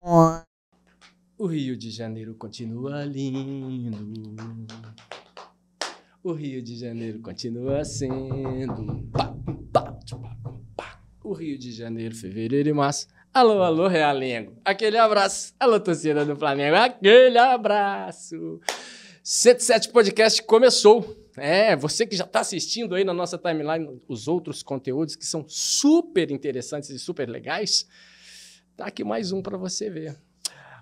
O Rio de Janeiro continua lindo. O Rio de Janeiro continua sendo. O Rio de Janeiro, fevereiro e março. Alô, alô, Realengo. Aquele abraço. Alô, torcida do Flamengo. Aquele abraço. 107 Podcast começou. Você que já está assistindo aí na nossa timeline os outros conteúdos que são super interessantes e super legais, tá aqui mais um para você ver.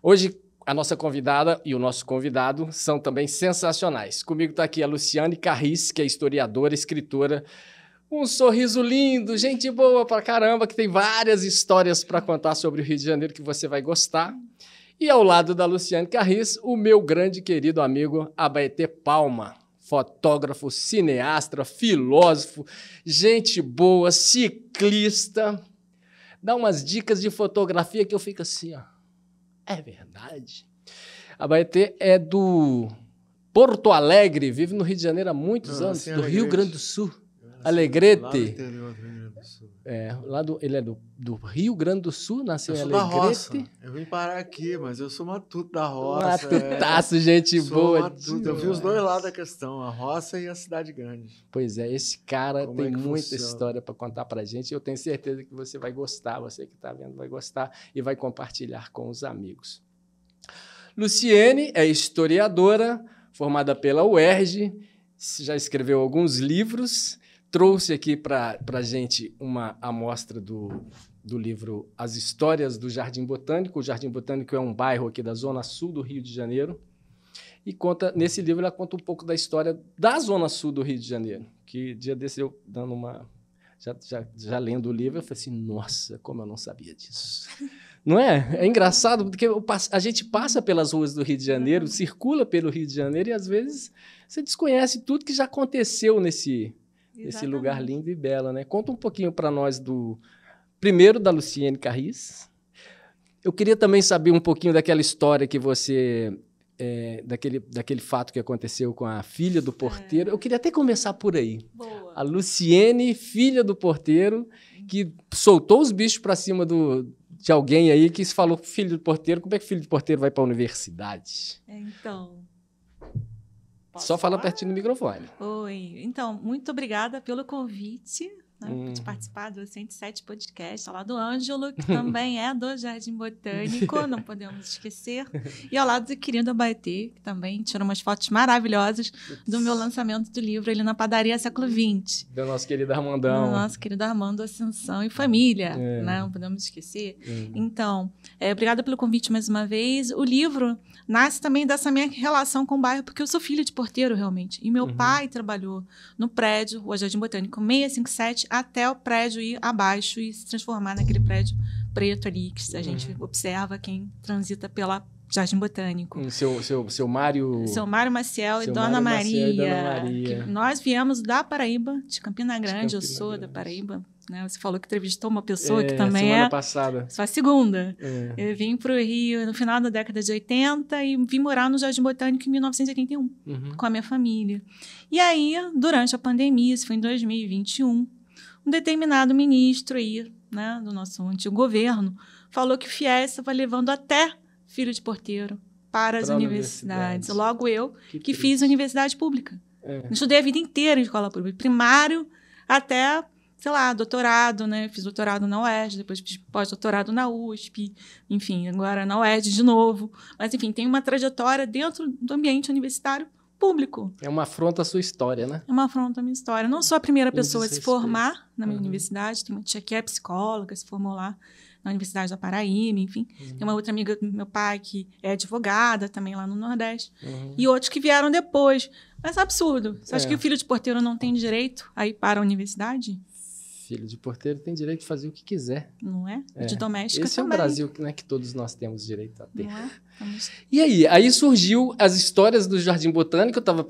Hoje, a nossa convidada e o nosso convidado são também sensacionais. Comigo está aqui a Luciane Carris, que é historiadora, escritora, um sorriso lindo, gente boa pra caramba, que tem várias histórias para contar sobre o Rio de Janeiro que você vai gostar. E ao lado da Luciane Carris, o meu grande querido amigo Abaeté Palma, fotógrafo, cineasta, filósofo, gente boa, ciclista. Dá umas dicas de fotografia que eu fico assim, ó. É verdade. Abaeté é do Porto Alegre, vive no Rio de Janeiro há muitos anos, do Rio Grande do Sul. Alegrete. Lá do interior do Rio Grande do Sul. Ele é do Rio Grande do Sul, nasceu em Alegrete. Da roça. Eu vim parar aqui, mas eu sou matuto da roça. Matutaço, gente boa. Matuto. Eu vi os dois lados da questão, a roça e a cidade grande. Pois é, esse cara tem muita história para contar pra gente. Eu tenho certeza que você vai gostar, você que está vendo vai gostar e vai compartilhar com os amigos. Luciane é historiadora, formada pela UERJ, já escreveu alguns livros. Trouxe aqui para a gente uma amostra do livro As Histórias do Jardim Botânico. O Jardim Botânico é um bairro aqui da zona sul do Rio de Janeiro. E nesse livro ela conta um pouco da história da zona sul do Rio de Janeiro. Que dia desse eu dando uma... Já lendo o livro, eu falei assim, nossa, como eu não sabia disso. Não é? É engraçado, porque a gente passa pelas ruas do Rio de Janeiro, circula pelo Rio de Janeiro e às vezes você desconhece tudo que já aconteceu nesse lugar lindo e belo, né? Conta um pouquinho para nós primeiro da Luciane Carris. Eu queria também saber um pouquinho daquela história que você... daquele fato que aconteceu com a filha do porteiro. Eu queria até começar por aí. Boa. A Luciane, filha do porteiro, que soltou os bichos para cima de alguém aí que falou, filho do porteiro, como é que filho do porteiro vai para a universidade? Então... Só fala pertinho do microfone. Oi. Então, muito obrigada pelo convite, né, de participar do 107 Podcast, ao lado do Ângelo, que também é do Jardim Botânico, não podemos esquecer. E ao lado do querido Abaeté, que também tirou umas fotos maravilhosas do meu lançamento do livro, ali na Padaria Século XX. Do nosso querido Armandão. Do nosso querido Armando Ascensão e família, né, não podemos esquecer. Então, obrigada pelo convite mais uma vez. O livro nasce também dessa minha relação com o bairro, porque eu sou filha de porteiro, realmente. E meu pai trabalhou no prédio, o Jardim Botânico 657, até o prédio ir abaixo e se transformar naquele prédio preto ali, que a gente observa quem transita pela Jardim Botânico. Seu Mário... Seu Mário Maciel e Dona Maria. Nós viemos da Paraíba, de Campina Grande, eu sou da Paraíba. Né? Você falou que entrevistou uma pessoa que também semana passada. Só a segunda. Eu vim para o Rio no final da década de 80 e vim morar no Jardim Botânico em 1981, com a minha família. E aí, durante a pandemia, isso foi em 2021, um determinado ministro aí, né, do nosso antigo governo, falou que o FIES estava levando até filho de porteiro para as universidades. Logo eu, que fiz universidade pública. Estudei a vida inteira em escola pública, primário até... sei lá, doutorado, né? Fiz doutorado na UERJ, depois fiz pós-doutorado na USP, enfim, agora na UERJ de novo. Mas, enfim, tem uma trajetória dentro do ambiente universitário público. É uma afronta à sua história, né? É uma afronta à minha história. Não sou a primeira pessoa a se formar na minha universidade, tem uma tia que é psicóloga, se formou lá na Universidade da Paraíba, enfim. Tem uma outra amiga do meu pai que é advogada também lá no Nordeste. E outros que vieram depois. Mas é absurdo. Você acha que o filho de porteiro não tem direito a ir para a universidade? Filho de porteiro tem direito de fazer o que quiser. Não é? De doméstica Esse também. É o Brasil, né, que todos nós temos direito a ter. Não é? E aí surgiu as histórias do Jardim Botânico. Eu estava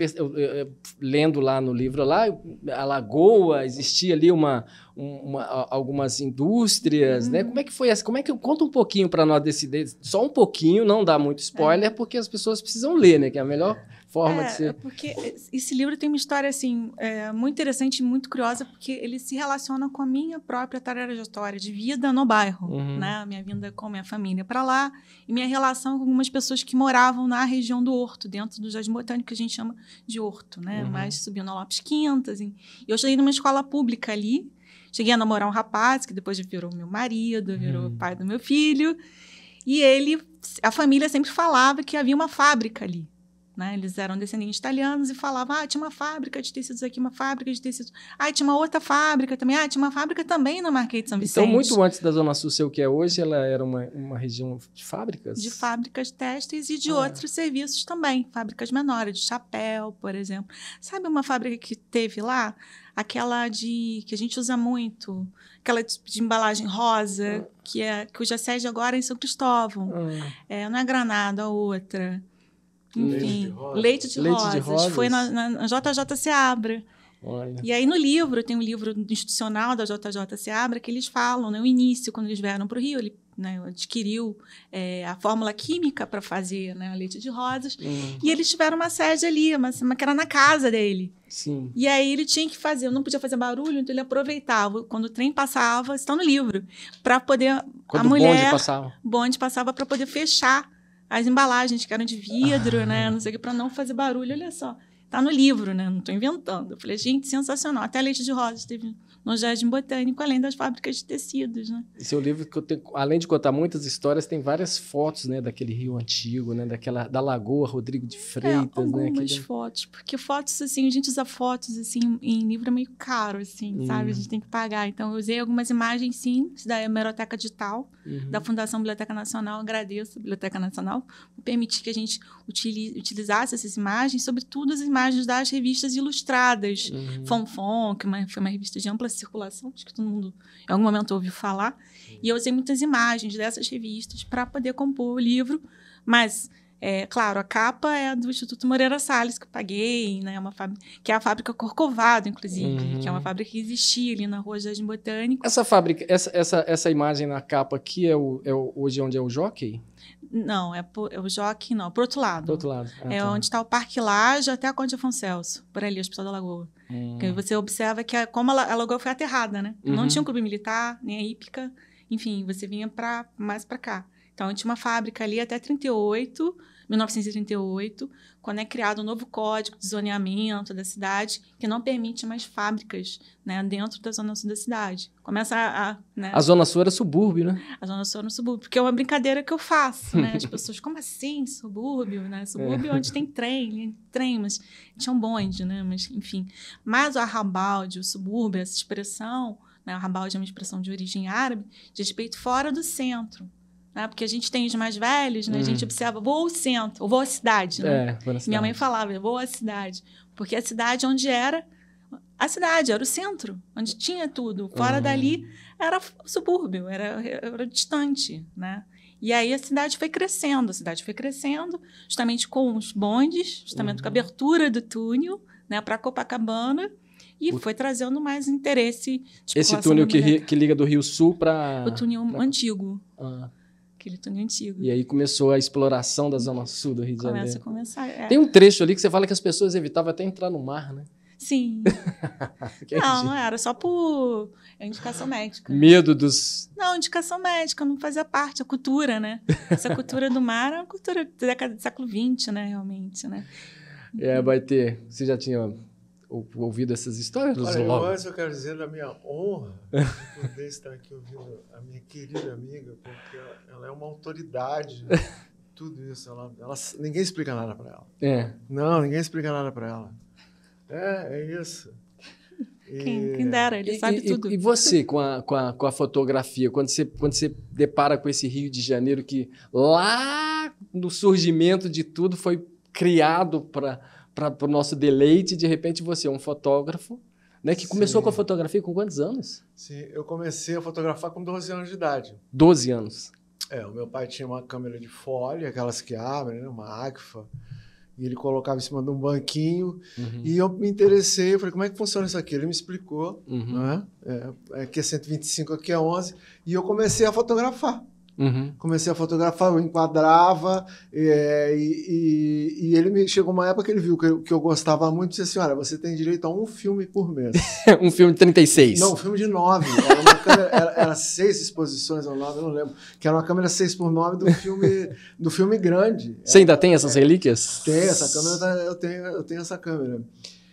lendo lá no livro, lá, a Lagoa, existia ali algumas indústrias, né? Como é que foi essa? Conta um pouquinho para nós só um pouquinho, não dá muito spoiler, porque as pessoas precisam ler, né? Que é a melhor forma de ser. Porque esse livro tem uma história assim, muito interessante e muito curiosa, porque ele se relaciona com a minha própria trajetória de vida no bairro, né? Minha vinda com minha família para lá e minha relação com algumas pessoas que moravam na região do Horto, dentro do Jardim Botânico, que a gente chama de Horto, né? Mas subindo na Lopes Quintas. E eu cheguei numa escola pública ali, cheguei a namorar um rapaz que depois virou meu marido, virou pai do meu filho. E a família sempre falava que havia uma fábrica ali, né? Eles eram descendentes italianos e falavam, tinha uma fábrica de tecidos aqui, uma fábrica de tecidos. Tinha uma outra fábrica também. Tinha uma fábrica também na Marquês de São Vicente. Então, muito antes da Zona Sul ser o que é hoje, ela era uma região de fábricas? De fábricas têxteis e de outros serviços também. Fábricas menores, de chapéu, por exemplo. Sabe uma fábrica que teve lá? Aquela que a gente usa muito, aquela de embalagem rosa, cuja sede agora é em São Cristóvão. Não é Granada, a outra. Enfim, Leite de Rosas. Foi na JJ Seabra. Olha. E aí no livro, tem um livro institucional da JJ Seabra que eles falam, né, o início, quando eles vieram para o Rio, ele adquiriu a fórmula química para fazer, né, Leite de Rosas, e eles tiveram uma sede ali, que era na casa dele. Sim. E aí ele tinha que fazer, não podia fazer barulho, então ele aproveitava, quando o trem passava, está no livro, para poder, quando o bonde passava para poder fechar as embalagens que eram de vidro, né, não sei o que, para não fazer barulho, olha só. Tá no livro, né? Não estou inventando. Eu falei, gente, sensacional. Até Leite de Rosas teve no Jardim Botânico, além das fábricas de tecidos, né? E seu livro, além de contar muitas histórias, tem várias fotos, né? Daquele rio antigo, né? Da Lagoa Rodrigo de Freitas, né? Algumas fotos. Porque fotos, assim, a gente usa fotos, assim, em livro é meio caro, assim, sabe? A gente tem que pagar. Então, eu usei algumas imagens, sim. Isso daí é a Hemeroteca Digital, da Fundação Biblioteca Nacional. Agradeço a Biblioteca Nacional por permitir que a gente utilizasse essas imagens, sobretudo as imagens das revistas ilustradas. Fonfon, que foi uma revista de ampla circulação, acho que todo mundo em algum momento ouviu falar. E eu usei muitas imagens dessas revistas para poder compor o livro. Mas, claro, a capa é do Instituto Moreira Salles, que eu paguei, né? Que é a fábrica Corcovado, inclusive, que é uma fábrica que existia ali na Rua Jardim Botânico. Essa fábrica, essa imagem na capa aqui hoje onde é o Jockey? Não, é o Jockey, não, pro outro lado. Pro outro lado. Onde está o Parque Laje até a Conde Afonso, por ali, Hospital da Lagoa. Que você observa que como a Lagoa foi aterrada, né? Não tinha um clube militar, nem a hípica, enfim, você vinha mais para cá. Então, tinha uma fábrica ali até 1938, quando é criado um novo código de zoneamento da cidade, que não permite mais fábricas, né, dentro da zona sul da cidade. Começa né? A Zona Sul era subúrbio, né? A Zona Sul era um subúrbio, porque é uma brincadeira que eu faço, né? As pessoas, como assim, subúrbio, né? Subúrbio onde tem trem, mas tinha um bonde, né? Mas, enfim. Mas o arrabalde, o subúrbio, essa expressão, né? O arrabalde é uma expressão de origem árabe, de respeito fora do centro. Né? Porque a gente tem os mais velhos, né? A gente observa, vou ao centro, ou vou à cidade, né? Minha mãe falava, vou à cidade. Porque a cidade onde era... A cidade era o centro, onde tinha tudo. Fora dali era o subúrbio, era distante, né? E aí a cidade foi crescendo, justamente com os bondes, justamente com a abertura do túnel, né, para Copacabana, e foi trazendo mais interesse. Esse túnel que liga do Rio Sul para... O túnel antigo. Aquele túnel antigo. E aí começou a exploração da Zona Sul do Rio de Janeiro. Começar. Tem um trecho ali que você fala que as pessoas evitavam até entrar no mar, né? Sim. Não era só por indicação médica. Medo dos... Não, indicação médica, não fazia parte, a cultura, né? Essa cultura do mar é uma cultura da década do século XX, né, realmente, né? Vai ter... Você já tinha ouvido essas histórias? Olha, antes eu quero dizer da minha honra de poder estar aqui ouvindo a minha querida amiga, porque ela é uma autoridade... Tudo isso, ninguém explica nada para ela. Não, ninguém explica nada para ela. É isso. Quem dera, ele sabe tudo. E você, com a fotografia, quando você depara com esse Rio de Janeiro que lá no surgimento de tudo foi criado para o nosso deleite, de repente você é um fotógrafo, né, que começou com a fotografia com quantos anos? Sim, eu comecei a fotografar com 12 anos de idade. 12 anos. O meu pai tinha uma câmera de folha, aquelas que abrem, né, uma Agfa. E ele colocava em cima de um banquinho. E eu me interessei. Eu falei, como é que funciona isso aqui? Ele me explicou. Né? Aqui é 125, aqui é 11. E eu comecei a fotografar. Comecei a fotografar, eu enquadrava, e ele chegou uma época que ele viu que eu gostava muito e disse assim, olha, você tem direito a um filme por mês. Um filme de 36? Não, um filme de 9. Era 6 exposições ou 9, eu não lembro. Que era uma câmera 6x9 do filme grande. Você ainda tem essas relíquias? Tem, essa câmera, eu tenho essa câmera.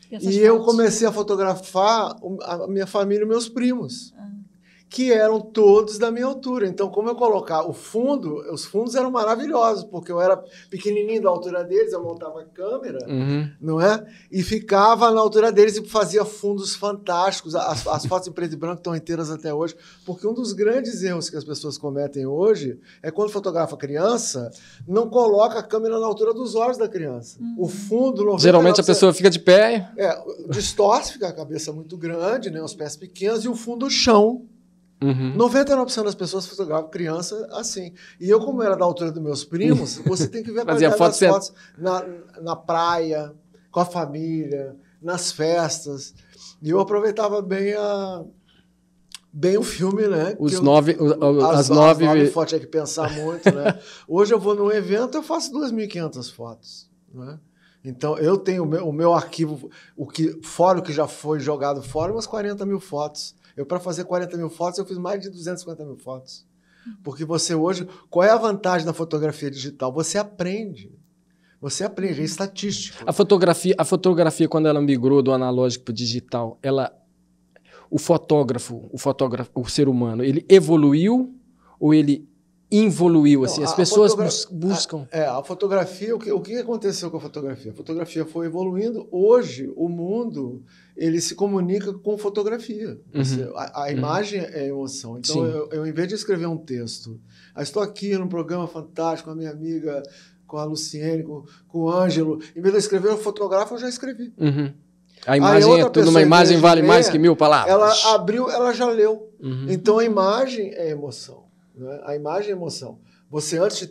E eu comecei a fotografar a minha família e meus primos. Que eram todos da minha altura. Então, como eu colocar os fundos eram maravilhosos, porque eu era pequenininho da altura deles, eu montava a câmera, não é? E ficava na altura deles e fazia fundos fantásticos. As fotos em preto e branco estão inteiras até hoje, porque um dos grandes erros que as pessoas cometem hoje é quando fotografa criança, não coloca a câmera na altura dos olhos da criança. O fundo... 99%, geralmente a pessoa fica de pé. Distorce, fica a cabeça muito grande, né? Os pés pequenos e o fundo chão. 99% das pessoas fotografavam criança assim. E eu, como era da altura dos meus primos, você tem que ver a qualidade das fotos na praia, com a família, nas festas. E eu aproveitava bem o filme, né? As nove fotos tinha que pensar muito, né? Hoje eu vou num evento, eu faço 2.500 fotos, né? Então, eu tenho o meu arquivo, fora o que já foi jogado fora, umas 40 mil fotos. Para fazer 40 mil fotos, eu fiz mais de 250 mil fotos. Porque você hoje... Qual é a vantagem da fotografia digital? Você aprende. É estatístico. A fotografia, quando ela migrou do analógico para o digital, o fotógrafo, o ser humano, ele evoluiu ou ele involuiu? Assim, as pessoas buscam... A fotografia, o que aconteceu com a fotografia? A fotografia foi evoluindo. Hoje, o mundo... ele se comunica com fotografia. A imagem é emoção. Então, eu, em vez de escrever um texto, estou aqui num programa fantástico com a minha amiga, com a Luciene, com o Ângelo, em vez de eu escrever, eu fotografo, eu já escrevi. A imagem é tudo, uma imagem vale mais que 1000 palavras. Ela abriu, ela já leu. Então, a imagem é emoção. Né? A imagem é emoção. Você, antes de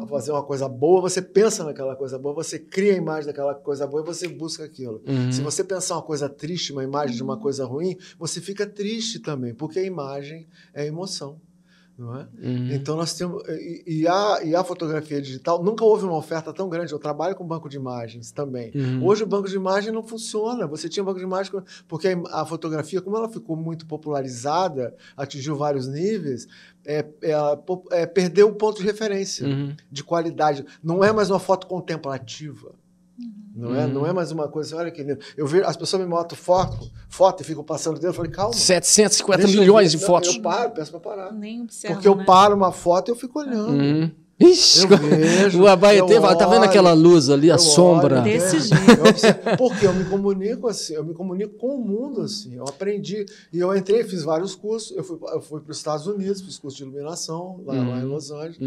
fazer uma coisa boa, você pensa naquela coisa boa, você cria a imagem daquela coisa boa e você busca aquilo. Se você pensar uma coisa triste, uma imagem de uma coisa ruim, você fica triste também, porque a imagem é emoção. Não é? Então, nós temos... E a fotografia digital, nunca houve uma oferta tão grande. Eu trabalho com banco de imagens também. Hoje, o banco de imagem não funciona. Você tinha banco de imagens... Porque a fotografia, como ela ficou muito popularizada, atingiu vários níveis... perdeu o ponto de referência de qualidade. Não é mais uma foto contemplativa. Não é mais uma coisa, olha que lindo. Eu vejo, as pessoas me botam foto e ficam passando dentro, eu falei, calma. 750 milhões de fotos. Eu paro, peço para parar. Nem observo, porque eu paro uma foto e eu fico olhando. Ixi, eu vejo, o Abaetê, tá vendo aquela luz ali, a sombra? Desse jeito. Porque eu me comunico assim, eu me comunico com o mundo assim. Eu aprendi, e eu entrei, fiz vários cursos. Eu fui para os Estados Unidos, fiz curso de iluminação lá em Los Angeles.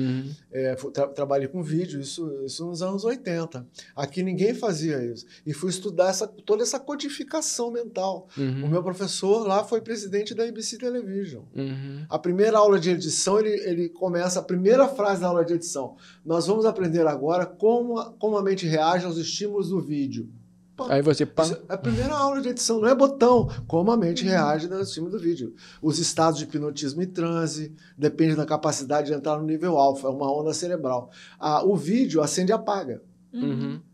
Trabalhei com vídeo, isso nos anos 80. Aqui ninguém fazia isso. E fui estudar toda essa codificação mental. O meu professor lá foi presidente da ABC Television. A primeira aula de edição, ele começa, a primeira frase da aula de edição: nós vamos aprender agora como a mente reage aos estímulos do vídeo. Aí você... A primeira aula de edição não é botão. Como a mente reage aos estímulos do vídeo. Os estados de hipnotismo e transe, depende da capacidade de entrar no nível alfa, é uma onda cerebral. O vídeo acende e apaga.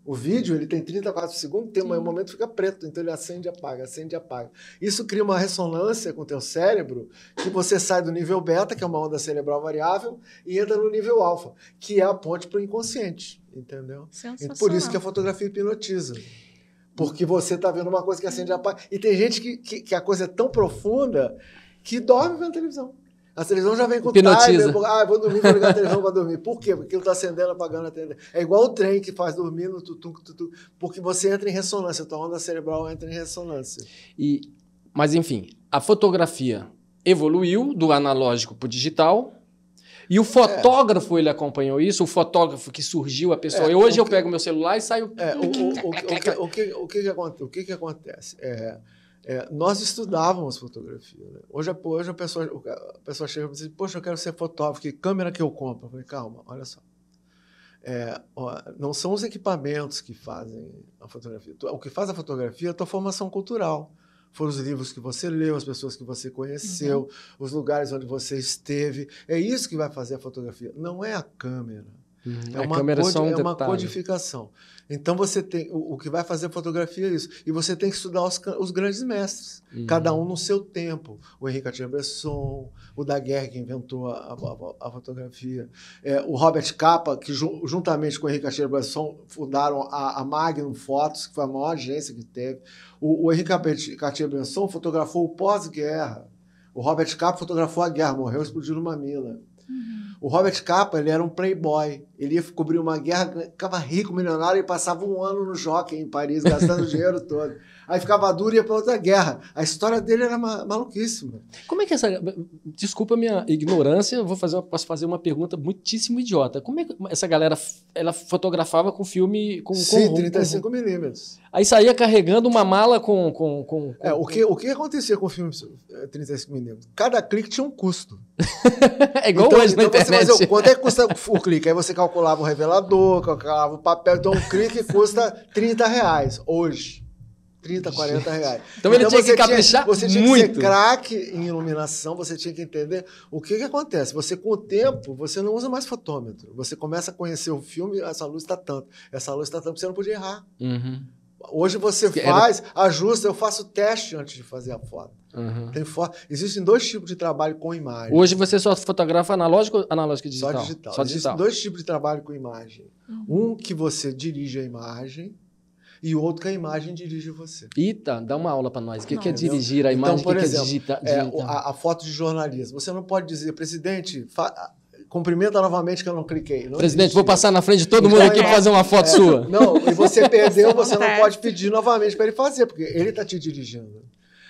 O vídeo, ele tem 34 segundos, tem um momento que fica preto, então ele acende e apaga, acende e apaga. Isso cria uma ressonância com o teu cérebro, que você sai do nível beta, que é uma onda cerebral variável, e entra no nível alfa, que é a ponte para o inconsciente, entendeu? E por isso que a fotografia hipnotiza. Porque você está vendo uma coisa que acende e apaga. E tem gente que a coisa é tão profunda que dorme vendo televisão. A televisão já vem com hipnotiza. Timer. Vou dormir, vou ligar a televisão para dormir. Por quê? Porque ele está acendendo, apagando, atendendo. É igual o trem que faz dormir no tutum, porque você entra em ressonância, a tua onda cerebral entra em ressonância. Mas, enfim, a fotografia evoluiu do analógico para o digital. E o fotógrafo, ele acompanhou isso? O fotógrafo que surgiu, a pessoa... Hoje eu pego meu celular e saio... O que acontece? Nós estudávamos fotografia. Né? Hoje a pessoa chega e diz, poxa, eu quero ser fotógrafo, que câmera que eu compro? Eu falei, calma, olha só. Não são os equipamentos que fazem a fotografia. O que faz a fotografia é a tua formação cultural. Foram os livros que você leu, as pessoas que você conheceu, os lugares onde você esteve. É isso que vai fazer a fotografia. Não é a câmera. É uma codificação. Então, você tem o que vai fazer a fotografia é isso. E você tem que estudar os grandes mestres, cada um no seu tempo. O Henri Cartier-Bresson, o Daguerre, que inventou a fotografia. O Robert Capa, que juntamente com o Henri Cartier-Bresson fundaram a Magnum Photos, que foi a maior agência que teve. O Henri Cartier-Bresson fotografou o pós-guerra. O Robert Capa fotografou a guerra, morreu explodindo uma mina. O Robert Capa, ele era um playboy. Ele ia cobrir uma guerra, ficava rico, milionário, e passava um ano no Jockey, em Paris, gastando o dinheiro todo. Aí ficava duro e ia para outra guerra. A história dele era maluquíssima. Como é que essa... Desculpa a minha ignorância, eu posso fazer uma pergunta muitíssimo idiota. Como é que essa galera, ela fotografava com filme... Sim, 35mm. Aí saía carregando uma mala com... O que acontecia com o filme 35mm? Cada clique tinha um custo. É igual hoje na internet. Você fazia, quanto é que custa o clique? Aí você calculava o revelador, calculava o papel. Então, um clique custa R$30 hoje. 30, 40 reais. Então ele tinha que caprichar muito. Você tinha que ser craque em iluminação, você tinha que entender o que acontece. Você, com o tempo, você não usa mais fotômetro. Você começa a conhecer o filme, essa luz está tanto, você não podia errar. Hoje você ajusta, eu faço teste antes de fazer a foto. Existem dois tipos de trabalho com imagem. Hoje você só fotografa analógico ou analógico e digital? Só digital. Existem dois tipos de trabalho com imagem. Um que você dirige a imagem e outro que a imagem dirige você. Eita, dá uma aula para nós. O que é dirigir a imagem? Então, por exemplo, a foto de jornalismo. Você não pode dizer, presidente, cumprimenta novamente que eu não cliquei. Não presidente, existe. Vou passar na frente de todo mundo aqui para fazer uma foto sua. Não, e você perdeu, você não pode pedir novamente para ele fazer, porque ele está te dirigindo.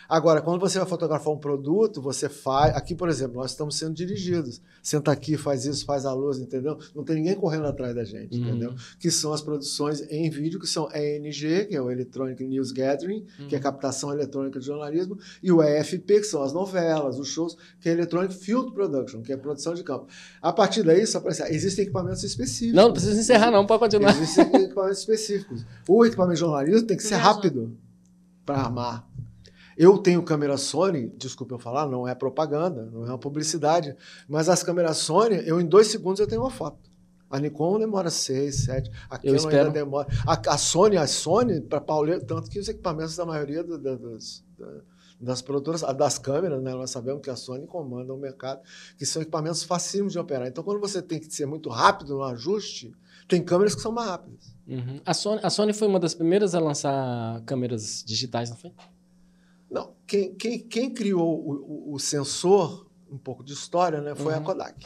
Agora, quando você vai fotografar um produto, você faz... Aqui, por exemplo, nós estamos sendo dirigidos. Senta aqui, faz isso, faz a luz, entendeu? Não tem ninguém correndo atrás da gente, entendeu? Que são as produções em vídeo, que são ENG, que é o Electronic News Gathering, que é a captação eletrônica de jornalismo, e o EFP, que são as novelas, os shows, que é Electronic Field Production, que é a produção de campo. A partir daí, só para encerrar, existem equipamentos específicos. Não precisa encerrar não, pode continuar. Existem equipamentos específicos. O equipamento de jornalismo tem que ser rápido para armar. Eu tenho câmera Sony, desculpa eu falar, não é propaganda, não é uma publicidade, mas as câmeras Sony, em 2 segundos eu tenho uma foto. A Nikon demora 6, 7, a Canon ainda demora. A Sony, para pauleiro, tanto que os equipamentos da maioria das produtoras, das câmeras, né, nós sabemos que a Sony comanda o mercado, que são equipamentos facílimos de operar. Então, quando você tem que ser muito rápido no ajuste, tem câmeras que são mais rápidas. A Sony foi uma das primeiras a lançar câmeras digitais, não foi? Não, quem criou o sensor, um pouco de história, né, foi a Kodak.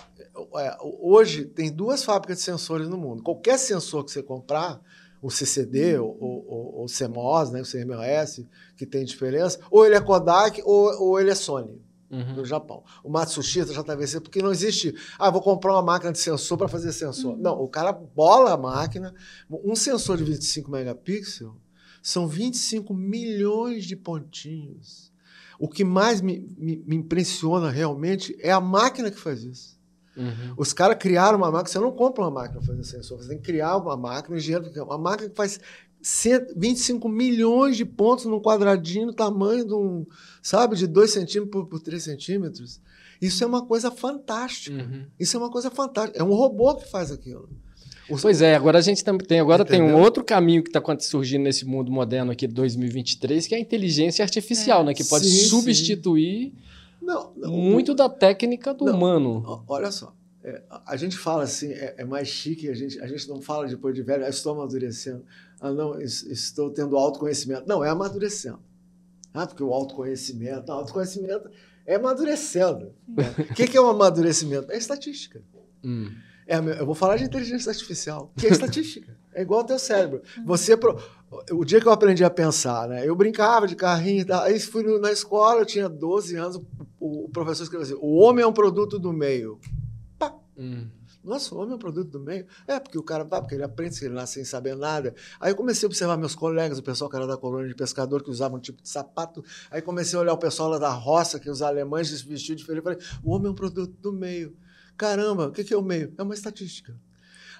Hoje tem 2 fábricas de sensores no mundo. Qualquer sensor que você comprar, o CCD ou o CMOS, né, o CMOS, que tem diferença, ou ele é Kodak ou ele é Sony, no Japão. O Matsushita, JVC, porque não existe, vou comprar uma máquina de sensor para fazer sensor. Não, o cara bola a máquina, um sensor de 25 megapixels, são 25 milhões de pontinhos. O que mais me impressiona realmente é a máquina que faz isso. Os caras criaram uma máquina. Você não compra uma máquina para fazer sensor. Você tem que criar uma máquina, uma máquina que faz 25 milhões de pontos num quadradinho, no tamanho de 2 centímetros por 3 centímetros. Isso é uma coisa fantástica. Isso é uma coisa fantástica. É um robô que faz aquilo. Pois é, agora a gente também tem um outro caminho que está surgindo nesse mundo moderno aqui de 2023, que é a inteligência artificial, né? Que pode substituir muito da técnica do humano. Olha só, a gente fala assim, é mais chique, a gente não fala depois de velho, estou amadurecendo, não, estou tendo autoconhecimento. Não, é amadurecendo. Porque o autoconhecimento é amadurecendo. O que é um amadurecimento? É estatística. Eu vou falar de inteligência artificial, que é estatística. É igual ao teu cérebro. O dia que eu aprendi a pensar, né? Eu brincava de carrinho e tal. Aí fui na escola, eu tinha 12 anos, o professor escreveu assim: o homem é um produto do meio. Pá. Nossa, o homem é um produto do meio? Porque o cara porque ele aprende, ele nasce sem saber nada. Aí eu comecei a observar meus colegas, o pessoal que era da colônia de pescador, que usava um tipo de sapato. Aí comecei a olhar o pessoal lá da roça, que os alemães se vestiam diferente. Falei, o homem é um produto do meio. Caramba, o que é o meio? É uma estatística.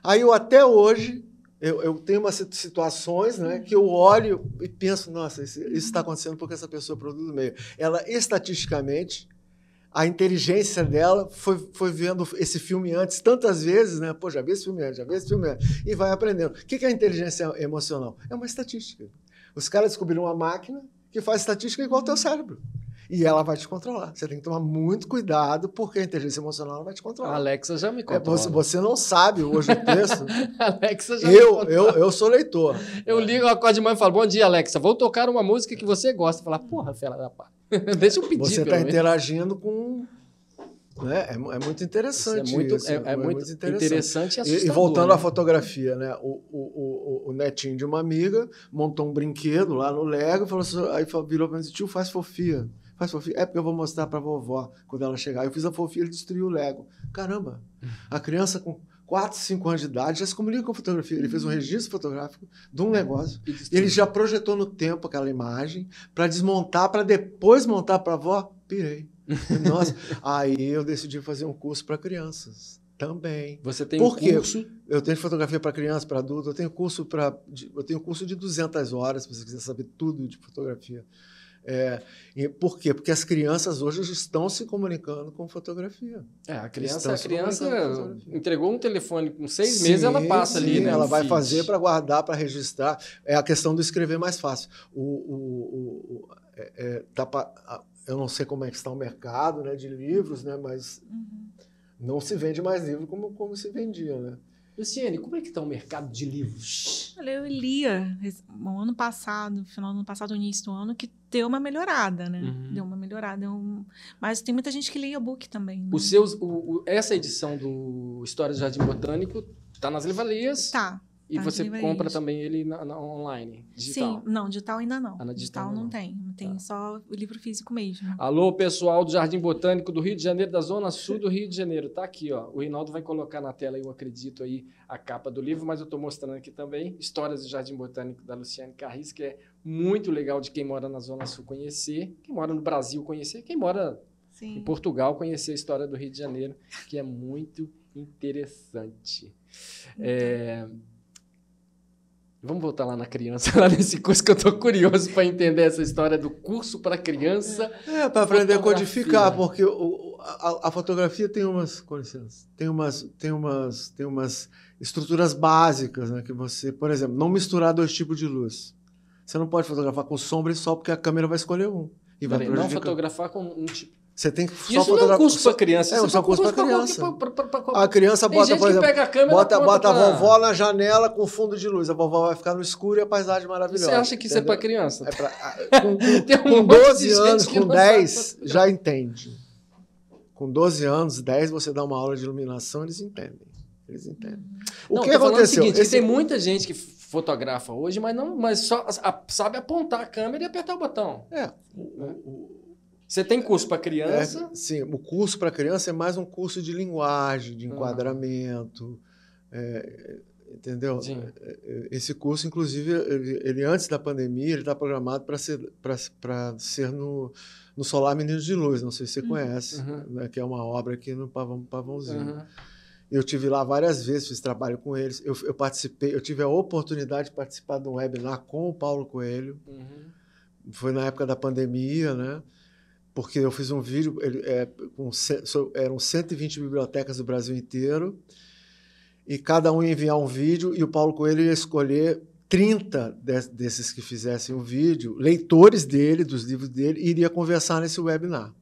Aí até hoje, Eu tenho umas situações, né, que eu olho e penso, nossa, isso está acontecendo porque essa pessoa produz no meio. Ela, estatisticamente, a inteligência dela foi vendo esse filme antes tantas vezes, né? Pô, já vi esse filme antes, já vi esse filme antes, e vai aprendendo. O que é a inteligência emocional? É uma estatística. Os caras descobriram uma máquina que faz estatística igual ao teu cérebro. E ela vai te controlar. Você tem que tomar muito cuidado, porque a inteligência emocional vai te controlar. A Alexa já me controla. Você não sabe hoje o texto. A Alexa já me controla. Eu sou leitor. Eu ligo, acordo de manhã e falo, bom dia, Alexa, vou tocar uma música que você gosta. Falar, porra, fera da pá. Deixa eu pedir. Você está interagindo com... Né? É muito interessante isso. É muito interessante e assustador. E voltando à fotografia, né? O netinho de uma amiga montou um brinquedo lá no Lego, falou assim, aí virou para mim, tio, faz fofia. Faz fofia. É porque eu vou mostrar para a vovó quando ela chegar. Eu fiz a fofia, ele destruiu o Lego. Caramba, a criança com 4, 5 anos de idade já se comunica com fotografia. Ele fez um registro fotográfico de um negócio. Ele já projetou no tempo aquela imagem para desmontar, para depois montar para a avó. Pirei. Nossa, aí eu decidi fazer um curso para crianças também. Você tem um curso? Eu tenho fotografia para criança, para adulto. Eu tenho curso de 200 horas, se você quiser saber tudo de fotografia. Por quê? Porque as crianças hoje estão se comunicando com fotografia. A criança entregou um telefone com 6 meses, ela passa ali, né? Ela vai fazer para guardar, para registrar. É a questão do escrever mais fácil. Eu não sei como é que está o mercado, né, de livros, né, mas não se vende mais livro como se vendia, né? Luciane, como é que está o mercado de livros? Olha, eu lia no ano passado, final do ano passado, início do ano, que deu uma melhorada, né? Deu uma melhorada. Mas tem muita gente que lê e-book também. Né? Essa edição do História do Jardim Botânico está nas livrarias? Tá. E você compra também ele online, digital? Sim, não, digital ainda não. Digital não tem. Tem só o livro físico mesmo. Alô, pessoal do Jardim Botânico do Rio de Janeiro, da Zona Sul do Rio de Janeiro. Tá aqui, ó. O Reinaldo vai colocar na tela, eu acredito, aí a capa do livro, mas eu estou mostrando aqui também Histórias do Jardim Botânico da Luciane Carris, que é muito legal de quem mora na Zona Sul conhecer, quem mora no Brasil conhecer, quem mora em Portugal conhecer a história do Rio de Janeiro, que é muito interessante. Vamos voltar lá na criança, lá nesse curso, que eu estou curioso para entender essa história do curso para criança. Para aprender a codificar, porque a fotografia tem umas, com licença, tem umas estruturas básicas, né, que você, por exemplo, não misturar 2 tipos de luz. Você não pode fotografar com sombra e sol, porque a câmera vai escolher um. E vai não fotografar com um tipo. Você tem que isso não é um curso para criança. Isso é um curso para criança. A criança bota, por exemplo, pega a câmera, bota a vovó na janela com fundo de luz. A vovó vai ficar no escuro e a paisagem maravilhosa. Você acha que isso é para criança? Com 12 anos, com 10, já entende. Com 12 anos, 10, você dá uma aula de iluminação, eles entendem. O que aconteceu? Tem muita gente que fotografa hoje, mas só sabe apontar a câmera e apertar o botão. Você tem curso para criança? Sim, o curso para criança é mais um curso de linguagem, de enquadramento, entendeu? Sim. Esse curso, inclusive, ele antes da pandemia, ele está programado para ser no Solar Meninos de Luz, não sei se você conhece, né, que é uma obra aqui no Pavãozinho. Eu tive lá várias vezes, fiz trabalho com eles. Eu participei, eu tive a oportunidade de participar de um webinar com o Paulo Coelho. Foi na época da pandemia, né? Porque eu fiz um vídeo, eram 120 bibliotecas do Brasil inteiro, e cada um ia enviar um vídeo, e o Paulo Coelho ia escolher 30 desses que fizessem o vídeo, leitores dele, dos livros dele, e iria conversar nesse webinar.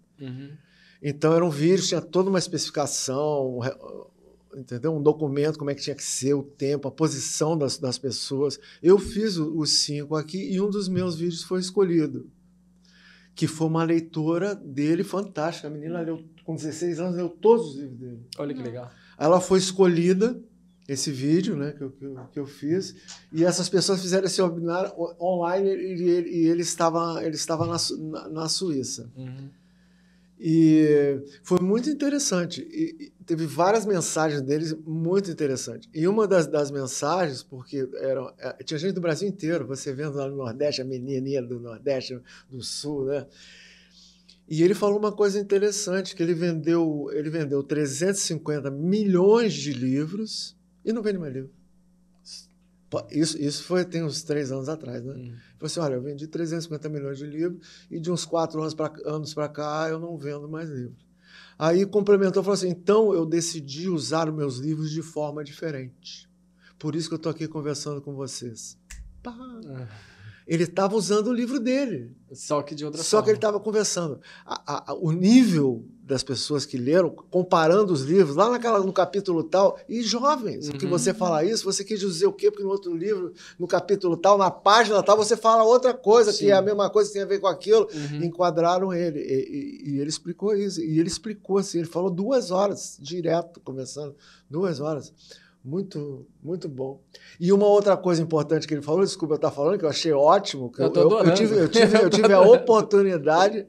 Então, era um vídeo, tinha toda uma especificação, entendeu? Um documento, como é que tinha que ser, o tempo, a posição das pessoas. Eu fiz os 5 aqui, e um dos meus vídeos foi escolhido, que foi uma leitora dele fantástica. A menina leu, com 16 anos, leu todos os livros dele. Olha que legal. Ela foi escolhida, esse vídeo, né, que eu fiz, e essas pessoas fizeram esse webinar online, e ele estava na Suíça. E foi muito interessante. E teve várias mensagens deles muito interessantes. E uma das mensagens, porque tinha gente do Brasil inteiro, você vendo lá no Nordeste, a menininha do Nordeste, do Sul, né? E ele falou uma coisa interessante, que ele vendeu 350 milhões de livros e não vende mais livro. Isso tem uns 3 anos atrás, né? Falei assim, olha, eu vendi 350 milhões de livros e de uns 4 anos para cá eu não vendo mais livros. Aí complementou, falou assim, então eu decidi usar os meus livros de forma diferente. Por isso que eu estou aqui conversando com vocês. Pá. Ele estava usando o livro dele. Só que de outra forma. Só que ele estava conversando. O nível das pessoas que leram, comparando os livros, lá no capítulo tal, e jovens, que você fala isso, você quis dizer o quê? Porque no outro livro, no capítulo tal, na página tal, você fala outra coisa, que é a mesma coisa, que tem a ver com aquilo. Enquadraram ele. E ele explicou isso. E ele explicou assim, ele falou 2 horas, direto, conversando, 2 horas. Muito, muito bom. E uma outra coisa importante que ele falou, desculpa eu estar falando, que eu achei ótimo, que eu tive a oportunidade.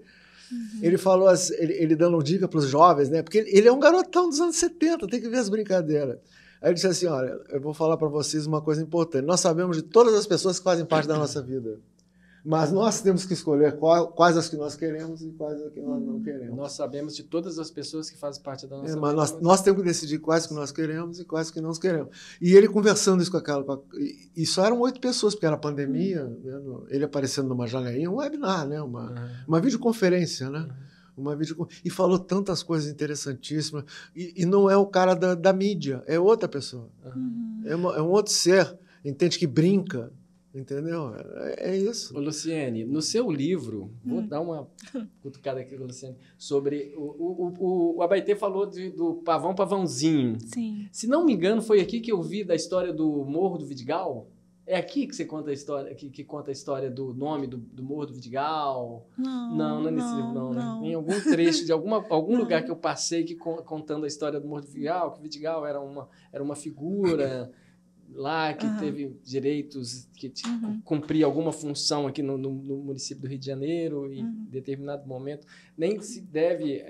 Ele falou assim, ele dando dica para os jovens, né? Porque ele é um garotão dos anos 70, tem que ver as brincadeiras. Aí ele disse assim, olha, eu vou falar para vocês uma coisa importante. Nós sabemos de todas as pessoas que fazem parte da nossa vida. Mas nós temos que escolher quais as que nós queremos e quais as que nós não queremos. Nós sabemos de todas as pessoas que fazem parte da nossa vida. Mas nós temos que decidir quais que nós queremos e quais que não queremos. E ele conversando isso com aquela... E só eram 8 pessoas, porque era pandemia, né? Ele aparecendo numa janelinha, um webinar, né? Uma videoconferência, né? E falou tantas coisas interessantíssimas. E não é o cara da mídia, é outra pessoa. É um outro ser, entende, que brinca. Entendeu? É isso. Ô, Luciene, no seu livro, vou dar uma cutucada aqui, Luciene, sobre o Abaetê falou do pavãozinho. Sim. Se não me engano, foi aqui que eu vi da história do Morro do Vidigal. É aqui que você conta a história, que conta a história do nome do Morro do Vidigal? Não é nesse livro, não. Né? Em algum trecho de algum lugar que eu passei contando a história do Morro do Vidigal, que o Vidigal era uma figura lá que teve direitos, que cumpria alguma função aqui no município do Rio de Janeiro e em determinado momento nem se deve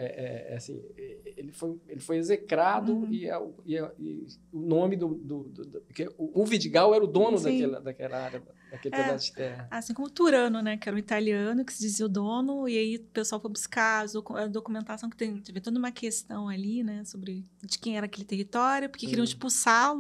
assim, ele foi execrado e o nome o Vidigal era o dono daquela área, daquele pedaço de terra. Assim como Turano, né, que era um italiano que se dizia o dono, e aí o pessoal foi buscar a documentação que teve toda uma questão ali, né, sobre de quem era aquele território, porque queriam expulsar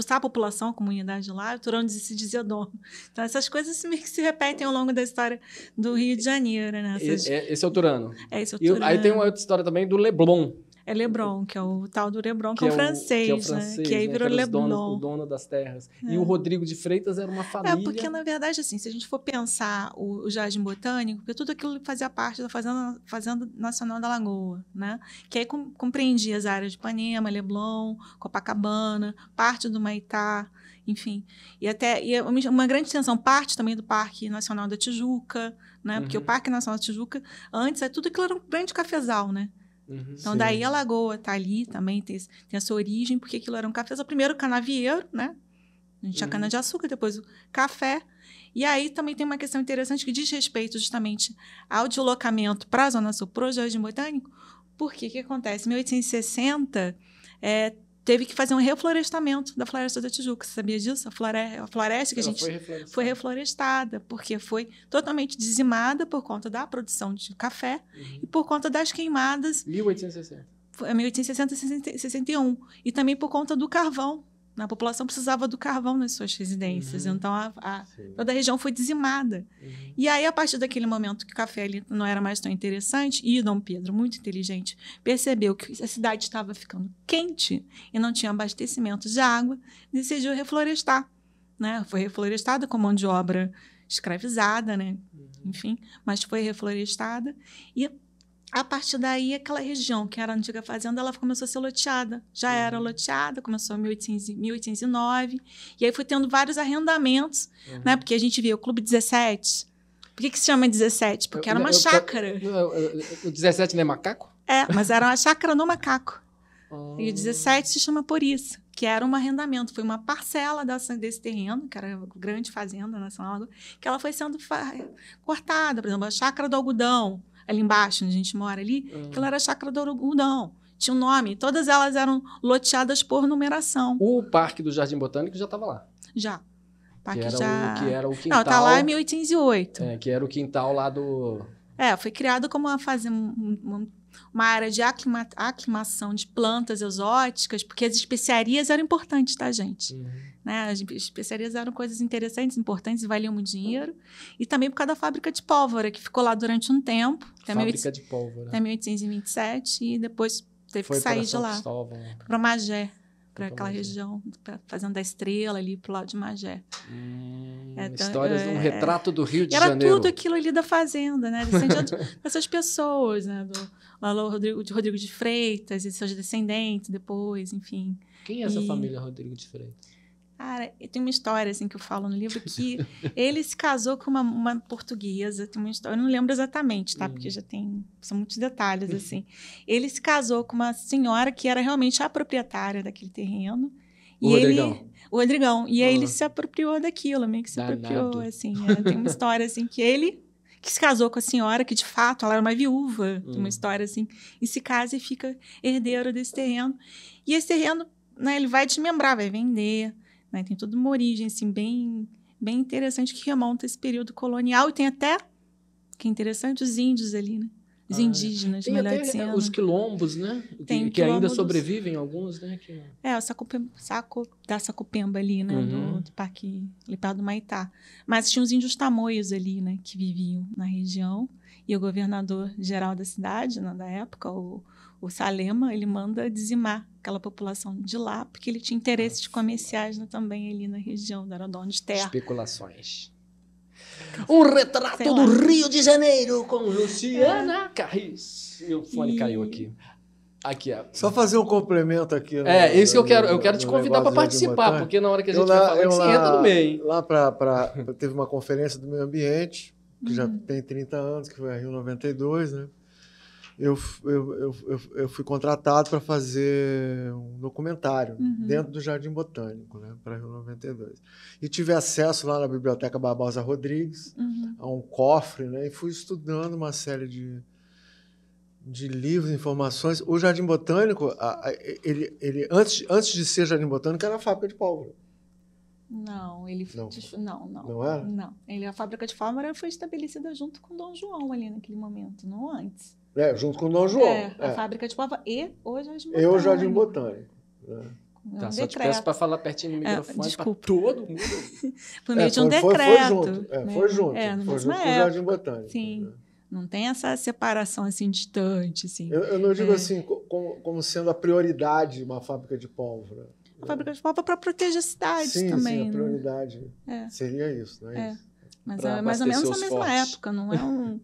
a população, a comunidade lá, o Turano se dizia dono. Então essas coisas meio que se repetem ao longo da história do Rio de Janeiro, né? Esse é o Turano. Esse é o Turano. Aí tem uma outra história também do Leblon. É Leblon, que é o tal do Leblon, que é o francês, né? Que aí virou Leblon. O dono das terras. E o Rodrigo de Freitas era uma família... porque, na verdade, assim, se a gente for pensar o Jardim Botânico, porque tudo aquilo fazia parte da Fazenda Nacional da Lagoa, né? Que aí compreendia as áreas de Ipanema, Leblon, Copacabana, parte do Maitá, enfim. E uma grande extensão, parte também do Parque Nacional da Tijuca, né? Porque o Parque Nacional da Tijuca, antes, tudo aquilo era um grande cafezal, né? Então, daí a lagoa está ali também, tem essa origem, porque aquilo era um cafezal. Primeiro o canavieiro, né? A gente tinha cana-de-açúcar, depois o café. E aí também tem uma questão interessante que diz respeito justamente ao deslocamento para a Zona Sul, para o Jardim Botânico, porque o que acontece? Em 1860, teve que fazer um reflorestamento da Floresta da Tijuca. Você sabia disso? A floresta que foi reflorestada, porque foi totalmente dizimada por conta da produção de café e por conta das queimadas. 1860. 1860 e 61. E também por conta do carvão. A população precisava do carvão nas suas residências. Então, toda a região foi dizimada. E aí, a partir daquele momento que o café ali não era mais tão interessante, e Dom Pedro, muito inteligente, percebeu que a cidade estava ficando quente e não tinha abastecimento de água, decidiu reflorestar. Né? Foi reflorestada com mão de obra escravizada, né? Enfim, mas foi reflorestada. E a partir daí, aquela região que era a antiga fazenda, ela começou a ser loteada. Já era loteada, começou em 1809. E aí foi tendo vários arrendamentos, né? Porque a gente via o Clube 17. Por que se chama 17? Porque era uma chácara. O 17 não é macaco? Mas era uma chácara no macaco. E o 17 se chama por isso, que era um arrendamento. Foi uma parcela desse terreno, que era a grande fazenda nacional, que ela foi sendo cortada. Por exemplo, a chácara do algodão, ali embaixo, onde a gente mora ali, aquilo era a chácara do algodão. Tinha um nome. Todas elas eram loteadas por numeração. O Parque do Jardim Botânico já estava lá? Já. Que era o quintal... Não, está lá em 1808. Que era o quintal lá do... Foi criado como uma fazenda... uma área de aclimação de plantas exóticas, porque as especiarias eram importantes, tá, gente? Né? As especiarias eram coisas interessantes, importantes e valiam muito dinheiro. E também por causa da fábrica de pólvora, que ficou lá durante um tempo. Fábrica de pólvora. Até 1827, e depois teve que sair de lá. Para Magé. Para aquela região, fazendo da Estrela ali pro lado de Magé. Histórias de um retrato do Rio de Janeiro. Era tudo aquilo ali da fazenda, né? Dessas pessoas, né? Do Rodrigo de Freitas e seus descendentes depois, enfim. Quem é essa família Rodrigo de Freitas? Cara, tem uma história assim que eu falo no livro que ele se casou com uma portuguesa, tem uma história, eu não lembro exatamente, tá? Porque são muitos detalhes assim. Ele se casou com uma senhora que era realmente a proprietária daquele terreno. O Rodrigão. E aí ele se apropriou daquilo, meio que se apropriou, assim. Tem uma história assim que ele que se casou com a senhora, que de fato ela era uma viúva, tem uma história assim, e se casa e fica herdeiro desse terreno. E esse terreno, né, ele vai desmembrar, vai vender. Né? Tem toda uma origem assim, bem interessante que remonta a esse período colonial. E tem até, que é interessante, os índios ali, né? Os indígenas, tem melhor até dizendo. os quilombos, né? Que ainda sobrevivem, alguns, né? O saco da Sacopemba ali, né? Do parque ali perto do Maitá. Mas tinha os índios tamoios ali, né? Que viviam na região. E o governador-geral da cidade, né, da época, o Salema, ele manda dizimar aquela população de lá, porque ele tinha interesses comerciais, né, também ali na região, era dono de terra. Especulações. Um retrato do Rio de Janeiro com Luciana Carris. Meu fone caiu aqui. Aqui, Só fazer um complemento aqui. Isso que eu quero. Eu quero te convidar para participar, porque na hora que a gente vai falar, você entra no meio. Lá teve uma conferência do meio ambiente, que já tem 30 anos, que foi a Rio 92, né? Eu fui contratado para fazer um documentário dentro do Jardim Botânico, né, para Rio 92. E tive acesso lá na Biblioteca Barbosa Rodrigues a um cofre, né, e fui estudando uma série de livros, informações. O Jardim Botânico, ele antes de ser Jardim Botânico, era a fábrica de pólvora. Não, ele não. Não era? Não. A fábrica de pólvora foi estabelecida junto com Dom João ali naquele momento, não antes. Junto com o Dom João. A fábrica de pólvora e o Jardim Botânico. O Jardim Botânico. Tá, só te peço para falar pertinho do microfone para todo mundo. Por meio de um decreto. Foi junto. Foi junto com o Jardim Botânico. Sim. Né? Não tem essa separação assim distante. Assim. Eu não digo assim como sendo a prioridade uma fábrica de pólvora. A fábrica de pólvora para proteger a cidade também. Sim, a prioridade seria isso, não é isso? Mas é mais ou menos na mesma época, não é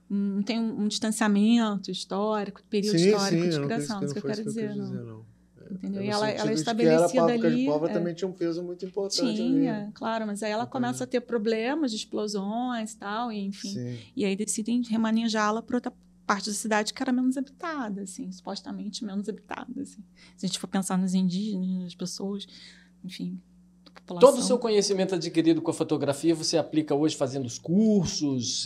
não tem um distanciamento histórico, período histórico de criação, isso que eu quero dizer, não. Entendeu? E ela é estabelecida ali. A fábrica de pólvora também tinha um peso muito importante. Tinha, claro, mas aí ela começa a ter problemas de explosões e tal, e enfim. Sim. E aí decidem remanejá-la para outra parte da cidade que era menos habitada, assim, supostamente menos habitada. Assim. Se a gente for pensar nos indígenas, nas pessoas, enfim. Todo o seu conhecimento adquirido com a fotografia você aplica hoje fazendo os cursos?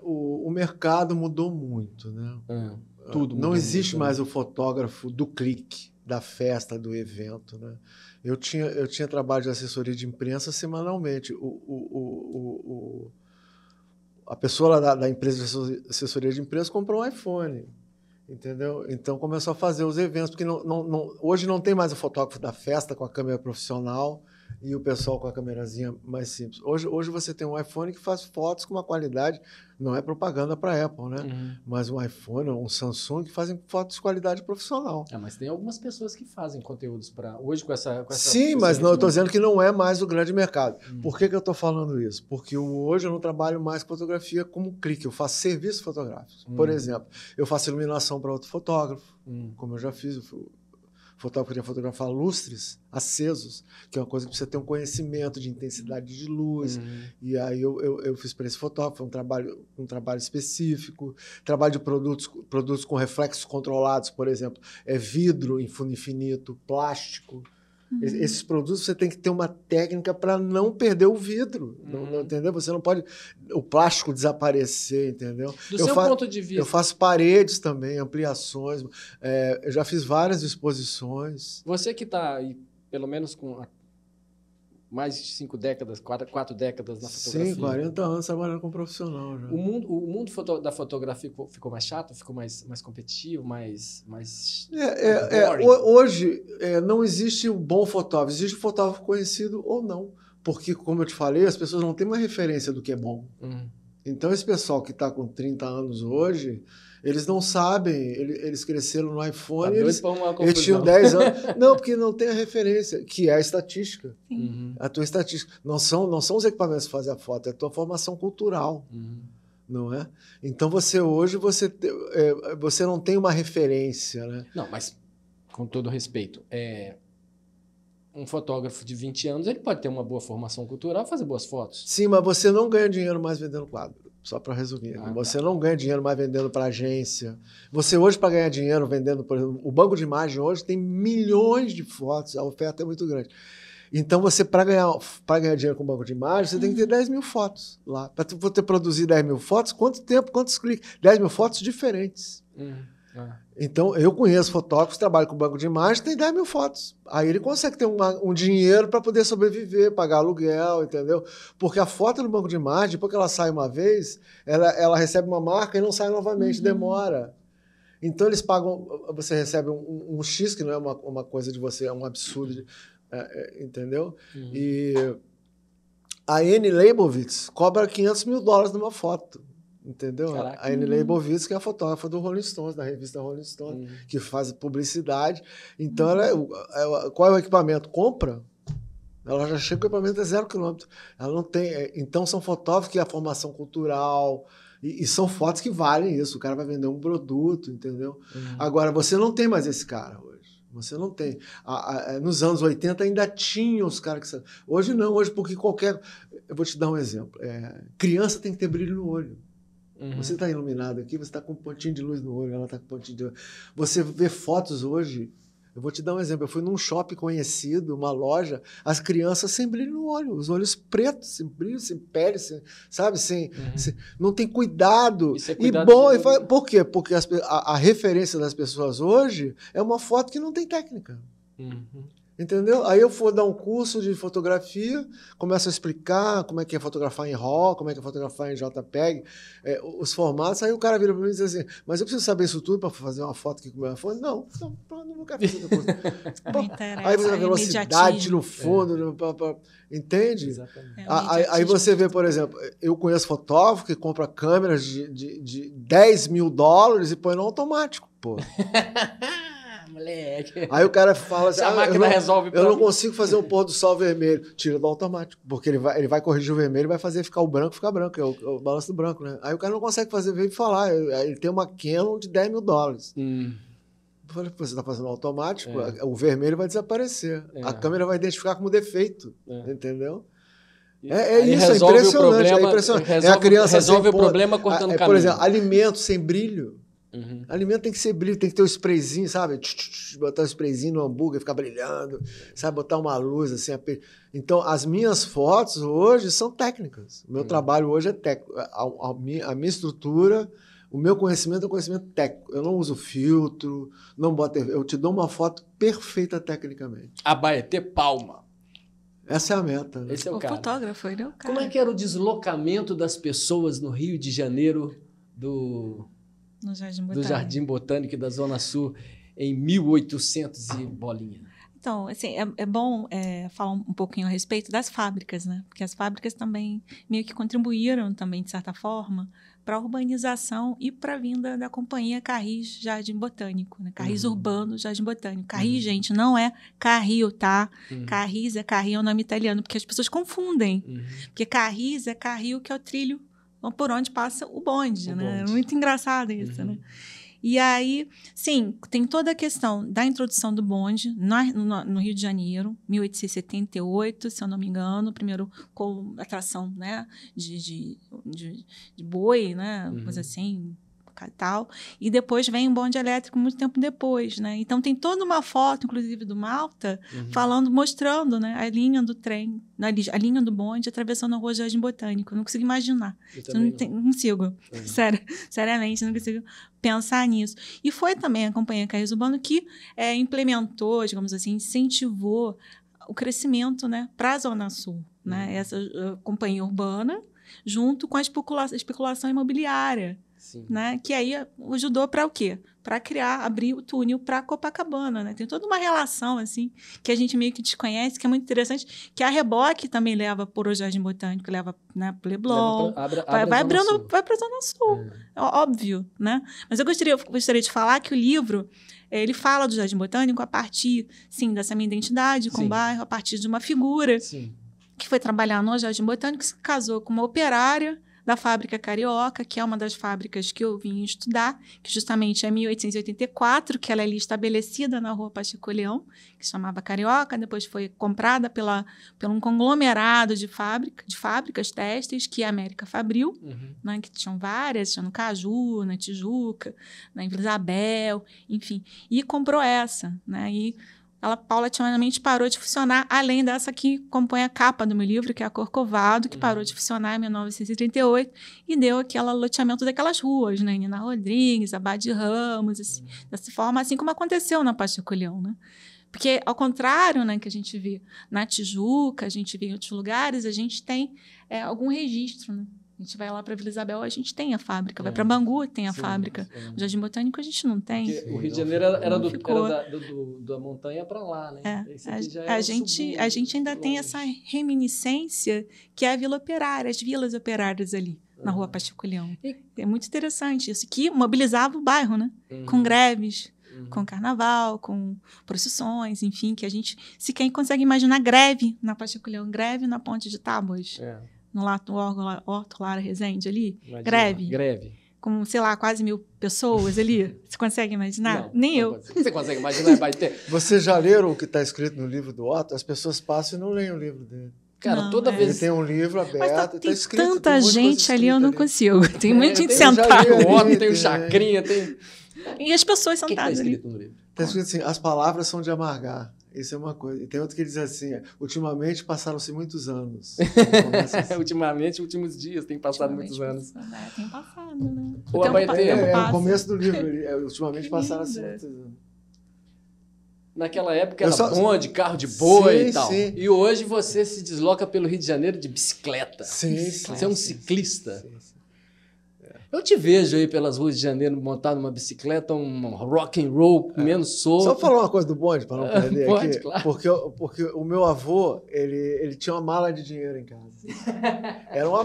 O mercado mudou muito, né? Tudo não existe mais o fotógrafo do clique, da festa, do evento, né? Eu tinha trabalho de assessoria de imprensa semanalmente. A pessoa lá da empresa de assessoria de imprensa comprou um iPhone, entendeu? Então começou a fazer os eventos, porque hoje não tem mais o fotógrafo da festa com a câmera profissional e o pessoal com a câmerazinha mais simples. Hoje você tem um iPhone que faz fotos com uma qualidade, não é propaganda para a Apple, né? Mas um iPhone ou um Samsung que fazem fotos de qualidade profissional. Mas tem algumas pessoas que fazem conteúdos para hoje com essa Sim, mas não, eu estou dizendo que não é mais o grande mercado. Por que eu estou falando isso? Porque hoje eu não trabalho mais com fotografia como clique, eu faço serviços fotográficos. Por exemplo, eu faço iluminação para outro fotógrafo, como eu já fiz. O fotógrafo queria fotografar lustres acesos, que é uma coisa que precisa ter um conhecimento de intensidade de luz. E aí eu fiz para esse fotógrafo um trabalho específico. Trabalho de produtos com reflexos controlados, por exemplo, vidro em fundo infinito, plástico. Esses produtos você tem que ter uma técnica para não perder o vidro, não, entendeu? Você não pode o plástico desaparecer, entendeu? Do seu ponto de vista. Eu faço paredes também, ampliações, eu já fiz várias exposições. Você que está aí, pelo menos com mais de 5 décadas, 4 décadas na fotografia. Sim, 40 anos trabalhando como profissional. Já. O mundo da fotografia ficou mais chato? Ficou mais competitivo? Mais hoje, não existe o bom fotógrafo. Existe o fotógrafo conhecido ou não. Porque, como eu te falei, as pessoas não têm uma referência do que é bom. Então, esse pessoal que está com 30 anos hoje, eles não sabem, eles cresceram no iPhone, eles tinham 10 anos. Não, porque não tem a referência, que é a estatística. A tua estatística. Não são os equipamentos que fazem a foto, é a tua formação cultural. Não é? Então, hoje, você não tem uma referência. Né? Não, mas, com todo respeito, um fotógrafo de 20 anos, ele pode ter uma boa formação cultural e fazer boas fotos. Sim, mas você não ganha dinheiro mais vendendo quadro. Só para resumir. Você não ganha dinheiro mais vendendo para agência. Você hoje, para ganhar dinheiro vendendo, por exemplo, o banco de imagem hoje tem milhões de fotos, a oferta é muito grande. Então, você, para ganhar dinheiro com o banco de imagem, você tem que ter 10 mil fotos lá. Para você produzir 10 mil fotos, quanto tempo, quantos cliques? 10 mil fotos diferentes. Então, eu conheço fotógrafos que trabalham com banco de imagem, tem 10 mil fotos. Aí ele consegue ter um dinheiro para poder sobreviver, pagar aluguel, entendeu? Porque a foto no banco de imagem, depois que ela sai uma vez, ela recebe uma marca e não sai novamente, demora. Então, eles pagam, você recebe um X, que não é uma coisa de você, é um absurdo, entendeu? E a Annie Leibovitz cobra $500 mil numa foto. Entendeu? Caraca. A Annie Leibovitz, que é a fotógrafa do Rolling Stones, da revista Rolling Stones, que faz publicidade. Então, qual é o equipamento? Compra. Ela já chega com o equipamento a 0 km. Ela não tem. Então, são fotógrafos que é a formação cultural. E são fotos que valem isso. O cara vai vender um produto, entendeu? Agora, você não tem mais esse cara hoje. Você não tem. Nos anos 80 ainda tinha os caras que... Hoje não. Hoje, porque qualquer... Eu vou te dar um exemplo. Criança tem que ter brilho no olho. Você está iluminado aqui, você está com um pontinho de luz no olho, ela está com um pontinho de luz. Você vê fotos hoje, eu vou te dar um exemplo, eu fui num shopping conhecido, uma loja, as crianças sem brilho no olho, os olhos pretos, sem brilho, sem pele, sabe? Não tem cuidado. Isso é cuidado Por quê? Porque a referência das pessoas hoje é uma foto que não tem técnica. Entendeu? Aí eu for dar um curso de fotografia, começo a explicar como é que é fotografar em RAW, como é que é fotografar em JPEG, os formatos, aí o cara vira para mim e diz assim, mas eu preciso saber isso tudo para fazer uma foto aqui com o meu iPhone? Não vou querer fazer outra coisa. Aí você vê a velocidade no fundo, entende? Exatamente. Aí você vê, por exemplo, eu conheço fotógrafo que compra câmeras de $10 mil e põe no automático, pô. Moleque. Aí o cara fala assim, a máquina resolve eu não consigo fazer um pôr do sol vermelho. Tira do automático, porque ele vai corrigir o vermelho e vai fazer ficar branco, é o balanço do branco, né? Aí o cara não consegue fazer, veio falar, ele tem uma Canon de $10 mil. Eu falei, você está fazendo automático, o vermelho vai desaparecer, a câmera vai identificar como defeito, entendeu? Isso, é impressionante. A criança resolve o problema cortando caminho. Por exemplo, alimento sem brilho. Alimento tem que ser brilho, tem que ter um sprayzinho, sabe? Botar um sprayzinho no hambúrguer, ficar brilhando, sabe? Botar uma luz assim. Então, as minhas fotos hoje são técnicas. O meu trabalho hoje é técnico. A minha estrutura, o meu conhecimento é um conhecimento técnico. Eu não uso filtro, eu te dou uma foto perfeita tecnicamente. Abaeté Palma. Essa é a meta. Esse é o cara. Fotógrafo, ele é o cara. Como é que era o deslocamento das pessoas no Rio de Janeiro do Jardim Botânico da Zona Sul em 1800 e bolinha? Então, assim, é bom falar um pouquinho a respeito das fábricas, né? Porque as fábricas também meio que contribuíram também, de certa forma, para a urbanização e para a vinda da companhia Carris Jardim Botânico, né? Carris Urbano Jardim Botânico. Carris, gente, não é Carril, tá? Carris é o nome italiano, porque as pessoas confundem. Porque Carris é carril, que é o trilho por onde passa o bonde, né? É muito engraçado isso, né? E aí, sim, tem toda a questão da introdução do bonde no Rio de Janeiro, 1878, se eu não me engano, primeiro com atração, né, de boi, né, coisa assim, tal, e depois vem o bonde elétrico muito tempo depois, né? Então tem toda uma foto, inclusive do Malta, mostrando, né, a linha do trem, a linha do bonde atravessando a Rua Jardim Botânico. Eu não consigo imaginar. Não consigo. Seriamente, não consigo pensar nisso. E foi também a companhia Carris Urbano que implementou, digamos assim, incentivou o crescimento, né, para a Zona Sul, né? Essa companhia urbana, junto com a especulação imobiliária. Sim. Né? Que aí ajudou para o quê? Para abrir o túnel para Copacabana, né? Tem toda uma relação assim que a gente meio que desconhece, que é muito interessante, que a Reboque também leva por o Jardim Botânico, leva, né, para o Leblon, vai para a Zona Sul, é óbvio, né? Mas eu gostaria de falar que o livro ele fala do Jardim Botânico a partir, sim, dessa minha identidade com o bairro, a partir de uma figura que foi trabalhar no Jardim Botânico, se casou com uma operária da fábrica Carioca, que é uma das fábricas que eu vim estudar, que justamente é 1884, que ela é ali estabelecida na Rua Pacheco Leão, que se chamava Carioca, depois foi comprada por um conglomerado de fábricas têxteis, que é a América Fabril, né, que tinham várias, tinha no Caju, na Tijuca, na Vila Isabel, enfim, e comprou essa, né, e ela paulatinamente parou de funcionar, além dessa que compõe a capa do meu livro, que é a Corcovado, que parou de funcionar em 1938 e deu aquele loteamento daquelas ruas, né? Nina Rodrigues, Abade Ramos, assim, dessa forma, assim como aconteceu na Pacheco Leão, né? Porque, ao contrário, né, que a gente vê na Tijuca, a gente vê em outros lugares, a gente tem algum registro, né? A gente vai lá para Vila Isabel, a gente tem a fábrica. Vai para Bangu, tem a fábrica. O Jardim Botânico a gente não tem. Porque o Rio de Janeiro era da montanha para lá, né? A gente ainda tem essa reminiscência que é a Vila Operária, as vilas operárias ali, na Rua Pacheco Leão. É muito interessante isso, que mobilizava o bairro, né? Com greves, com carnaval, com procissões, enfim, que a gente sequer consegue imaginar greve na Pacheco Leão, greve na Ponte de Tábuas. No Horto Lara Resende ali, greve. Com, sei lá, quase 1.000 pessoas ali. Você consegue imaginar? Não, Nem eu. Você consegue imaginar? Vai ter. Vocês já leram o que está escrito no livro do Otto? As pessoas passam e não leem o livro dele. Cara, não, toda vez... Ele tem um livro aberto, tem escrito. Tanta gente ali, eu não consigo. Tem muita gente sentada. O Otto, tem o Chacrinha, tem... E as pessoas sentadas ali. O que está escrito no livro? Está escrito assim, as palavras são de amargar. Isso é uma coisa. E tem outro que diz assim, ultimamente passaram-se muitos anos. Assim. Ultimamente, últimos dias, tem passado muitos anos. Tem passado, né? É o começo do livro. Ultimamente passaram-se muitos anos. Naquela época era bonde, carro de boi e tal. Sim. E hoje você se desloca pelo Rio de Janeiro de bicicleta. Você é um ciclista. Sim. Eu te vejo aí pelas ruas de Janeiro montado numa bicicleta, um rock and roll, menos solto. Só falar uma coisa do bonde, para não perder Pode, aqui. Claro. Porque o meu avô, ele tinha uma mala de dinheiro em casa. Era uma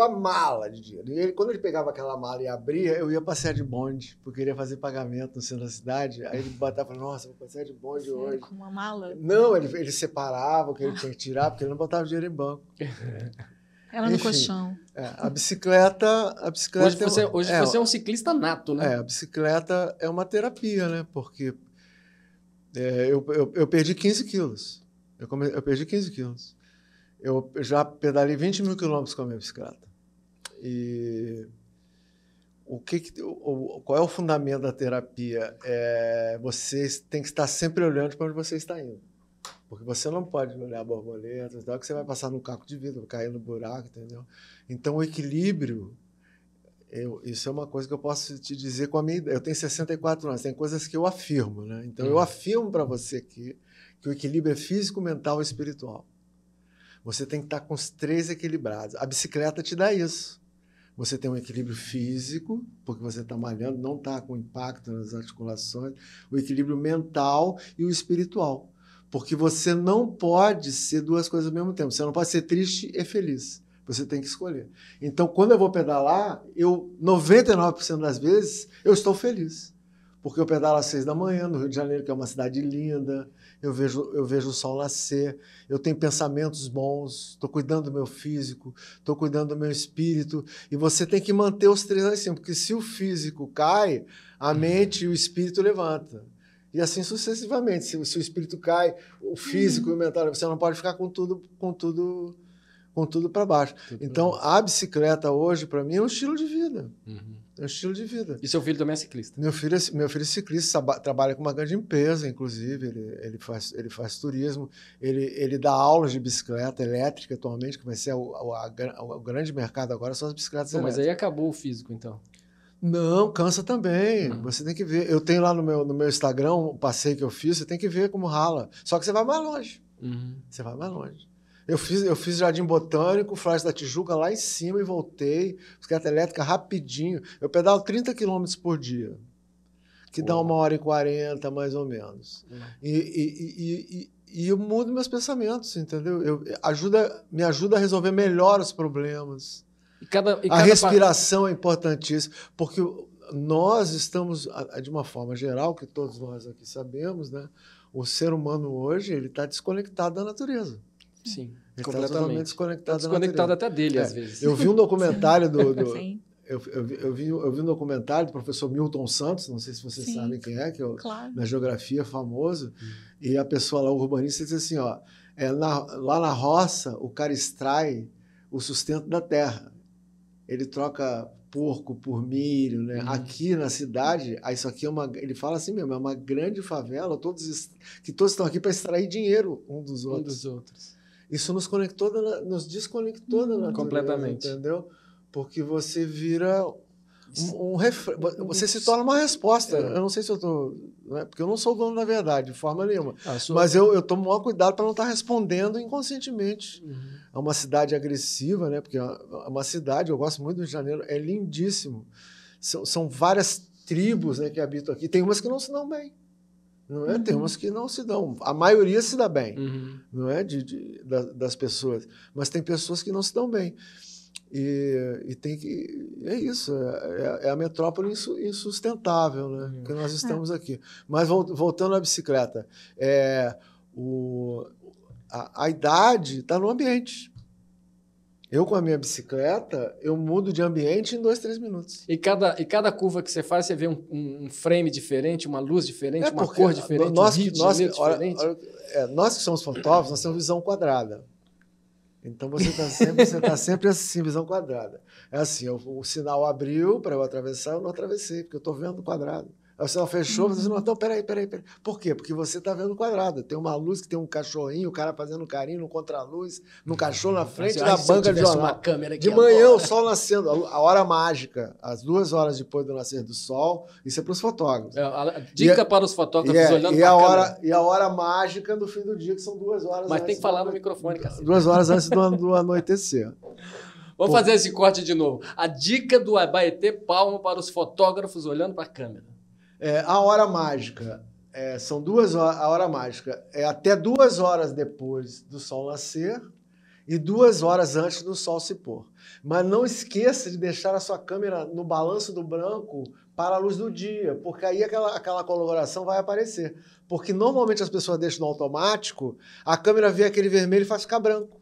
mala de dinheiro. E quando ele pegava aquela mala e abria, eu ia passear de bonde, porque eu queria fazer pagamento no centro da cidade. Aí ele batava e falava, nossa, vou passear de bonde hoje. Com uma mala? Não, ele separava o que ele tinha que tirar, porque ele não botava dinheiro em banco. Ela no colchão. A bicicleta... Hoje você é um ciclista nato, né? A bicicleta é uma terapia, né? Porque eu perdi 15 quilos. Eu perdi 15 quilos. Eu já pedalei 20 mil quilômetros com a minha bicicleta. E qual é o fundamento da terapia? Você tem que estar sempre olhando para onde você está indo. Porque você não pode olhar borboletas, que você vai passar num caco de vidro, cair no buraco, entendeu? Então, o equilíbrio, isso é uma coisa que eu posso te dizer com a minha idade. Eu tenho 64 anos, tem coisas que eu afirmo, né? Então, eu afirmo para você que o equilíbrio é físico, mental e espiritual. Você tem que estar com os 3 equilibrados. A bicicleta te dá isso. Você tem um equilíbrio físico, porque você está malhando, não está com impacto nas articulações, o equilíbrio mental e o espiritual. Porque você não pode ser 2 coisas ao mesmo tempo. Você não pode ser triste e feliz. Você tem que escolher. Então, quando eu vou pedalar, 99% das vezes, eu estou feliz. Porque eu pedalo às 6 da manhã, no Rio de Janeiro, que é uma cidade linda, eu vejo o sol nascer, eu tenho pensamentos bons, estou cuidando do meu físico, estou cuidando do meu espírito. E você tem que manter os 3 assim, porque se o físico cai, a mente e o espírito levanta. E assim sucessivamente. Se o espírito cai, o físico e o mental, você não pode ficar com tudo para baixo. Então, a bicicleta hoje, para mim, é um estilo de vida. É um estilo de vida. E seu filho também é ciclista? Meu filho é ciclista, trabalha com uma grande empresa, inclusive. Ele faz turismo. Ele dá aulas de bicicleta elétrica atualmente, que vai ser o grande mercado agora, são as bicicletas elétricas. Mas aí acabou o físico, então. Não, cansa também. Você tem que ver. Eu tenho lá no meu Instagram um passeio que eu fiz, você tem que ver como rala. Só que você vai mais longe. Você vai mais longe. Eu fiz Jardim Botânico, Floresta da Tijuca lá em cima e voltei. Bicicleta elétrica rapidinho. Eu pedalo 30 km por dia, que dá 1h40 mais ou menos. E eu mudo meus pensamentos, entendeu? Me ajuda a resolver melhor os problemas. A respiração é importantíssima, porque nós estamos, de uma forma geral, que todos nós aqui sabemos, né? O ser humano hoje ele está desconectado da natureza. Sim, ele completamente. Está totalmente desconectado da natureza. Desconectado até dele, às vezes. Eu vi um documentário eu vi um documentário do professor Milton Santos, não sei se vocês sabem quem é, que é na geografia famoso, e a pessoa lá, o urbanista, diz assim, ó, lá na roça o cara extrai o sustento da terra. Ele troca porco por milho, né? Aqui na cidade, isso aqui ele fala assim mesmo, é uma grande favela, todos estão aqui para extrair dinheiro um dos outros. Isso nos desconectou da natureza. Completamente. Entendeu? Porque você vira você se torna uma resposta. Eu não sei se eu estou... Né? Porque eu não sou o dono da verdade, de forma nenhuma. Mas eu tomo o maior cuidado para não estar respondendo inconscientemente. É uma cidade agressiva, né? Porque é uma cidade, eu gosto muito do Rio de Janeiro, é lindíssimo. São várias tribos, né, que habitam aqui. Tem umas que não se dão bem. Não é? Tem umas que não se dão. A maioria se dá bem, não é? Das pessoas. Mas tem pessoas que não se dão bem. E tem que... É isso, é a metrópole insustentável, né? Que nós estamos aqui. Mas voltando à bicicleta, a idade está no ambiente. Eu, com a minha bicicleta, eu mudo de ambiente em 2, 3 minutos. E cada curva que você faz, você vê um frame diferente, uma luz diferente, uma cor diferente, um ritmo diferente? Nós que somos fotógrafos, nós temos visão quadrada. Então você está sempre assim, visão quadrada. É assim, o sinal abriu para eu atravessar, eu não atravessei, porque eu estou vendo quadrado. Aí o sinal fechou, você não, então, peraí. Por quê? Porque você está vendo quadrado. Tem uma luz que tem um cachorrinho, o cara fazendo carinho no contraluz, no cachorro na frente da banca de jornal. Uma câmera aqui de manhã, o sol nascendo, a hora mágica, as 2 horas depois do nascer do sol, isso é para os fotógrafos. Dica para os fotógrafos olhando para a câmera. E a hora mágica do fim do dia, que são 2 horas. Mas tem que falar no microfone, cacete. 2 horas antes do anoitecer. Vamos fazer esse corte de novo. A dica do Abaeté Palma para os fotógrafos olhando para a câmera. A hora mágica, são 2 horas, a hora mágica é até 2 horas depois do sol nascer e 2 horas antes do sol se pôr. Mas não esqueça de deixar a sua câmera no balanço do branco para a luz do dia, porque aí aquela coloração vai aparecer. Porque normalmente as pessoas deixam no automático, a câmera vê aquele vermelho e faz ficar branco.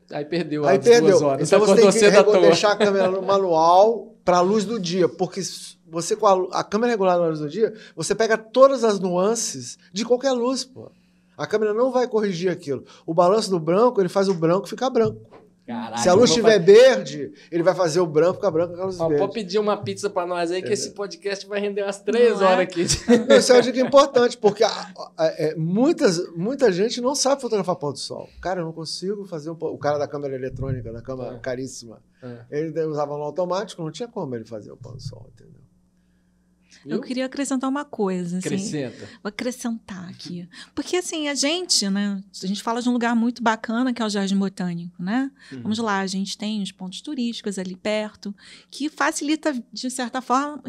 Aí perdeu as 2 horas. Então você tem que deixar a câmera no manual para a luz do dia, porque você com a câmera regulada na luz do dia, você pega todas as nuances de qualquer luz, pô. A câmera não vai corrigir aquilo. O balanço do branco, ele faz o branco ficar branco. Caralho, se a luz estiver verde, ele vai fazer o branco ficar branco com a luz verde. Pode pedir uma pizza para nós aí, que esse podcast vai render umas 3 horas aqui. Isso é uma dica importante, porque muita gente não sabe fotografar pôr do sol. Cara, eu não consigo fazer o cara da câmera eletrônica, da câmera caríssima. Ele usava no automático, não tinha como ele fazer o pôr do sol, entendeu? Eu queria acrescentar uma coisa. Assim, Acrescenta. Vou acrescentar aqui. Porque, assim, a gente fala de um lugar muito bacana, que é o Jardim Botânico, né? Vamos lá, a gente tem os pontos turísticos ali perto, que facilita, de certa forma,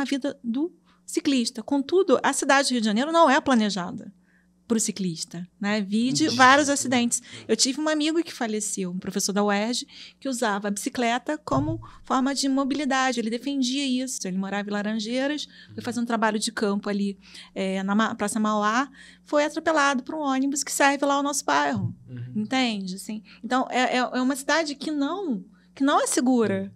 a vida do ciclista. Contudo, a cidade do Rio de Janeiro não é planejada para o ciclista, né? Vide vários acidentes. Eu tive um amigo que faleceu, um professor da UERJ, que usava a bicicleta como forma de mobilidade. Ele defendia isso. Ele morava em Laranjeiras, foi fazer um trabalho de campo ali na Praça Mauá, foi atropelado por um ônibus que serve lá ao nosso bairro. Entende? Assim, então, é uma cidade que não é segura.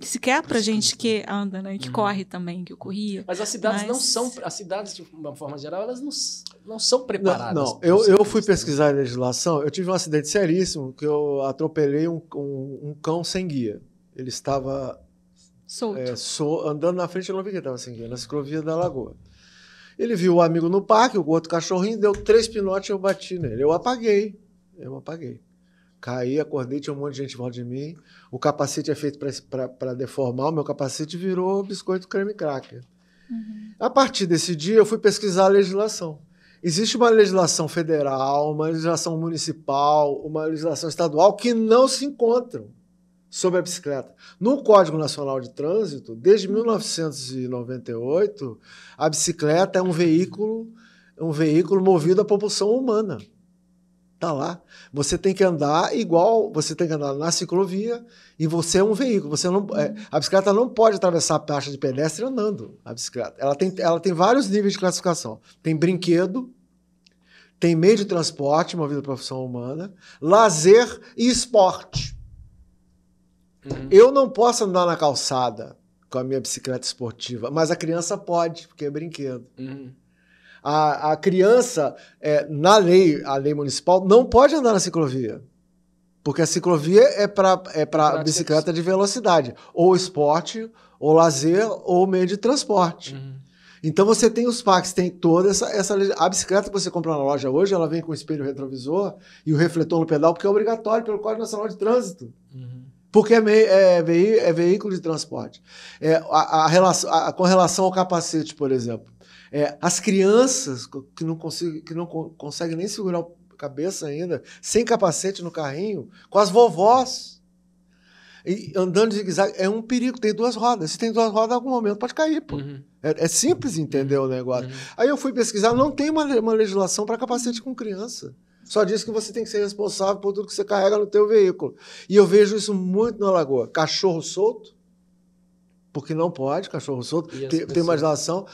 Sequer para gente que anda, né? Que corre também, que eu corria. Mas as cidades não são... As cidades, de uma forma geral, elas não são preparadas. Não. Eu fui pesquisar a legislação, eu tive um acidente seríssimo que eu atropelei um cão sem guia. Ele estava andando na frente, eu não vi que ele estava sem guia, na ciclovia da Lagoa. Ele viu o amigo no parque, o outro cachorrinho, deu 3 pinotes e eu bati nele. Eu apaguei. O Caí, acordei, tinha um monte de gente em volta de mim. O capacete é feito para deformar. O meu capacete virou biscoito creme cracker. A partir desse dia, eu fui pesquisar a legislação. Existe uma legislação federal, uma legislação municipal, uma legislação estadual que não se encontram sobre a bicicleta. No Código Nacional de Trânsito, desde 1998, a bicicleta é um veículo movido à propulsão humana. Está lá. Você tem que andar igual, você tem que andar na ciclovia e você é um veículo. A bicicleta não pode atravessar a faixa de pedestre andando. A bicicleta. Ela tem vários níveis de classificação. Tem brinquedo, tem meio de transporte movido à propulsão humana, lazer e esporte. Eu não posso andar na calçada com a minha bicicleta esportiva, mas a criança pode, porque é brinquedo. A criança, a lei municipal, não pode andar na ciclovia. Porque a ciclovia é para bicicleta de velocidade. Ou esporte, ou lazer, ou meio de transporte. Então você tem os parques, tem toda essa... A bicicleta que você compra na loja hoje, ela vem com espelho retrovisor e o refletor no pedal, porque é obrigatório pelo Código Nacional de Trânsito. Porque é veículo de transporte. Com relação ao capacete, por exemplo. As crianças que não conseguem nem segurar a cabeça ainda, sem capacete no carrinho, com as vovós, e andando de zigue-zague, é um perigo. Tem duas rodas. Se tem duas rodas, em algum momento pode cair. Pô. É simples entender o negócio. Aí eu fui pesquisar, não tem uma legislação para capacete com criança. Só diz que você tem que ser responsável por tudo que você carrega no teu veículo. E eu vejo isso muito na Lagoa. Cachorro solto, porque não pode, cachorro solto, tem uma legislação.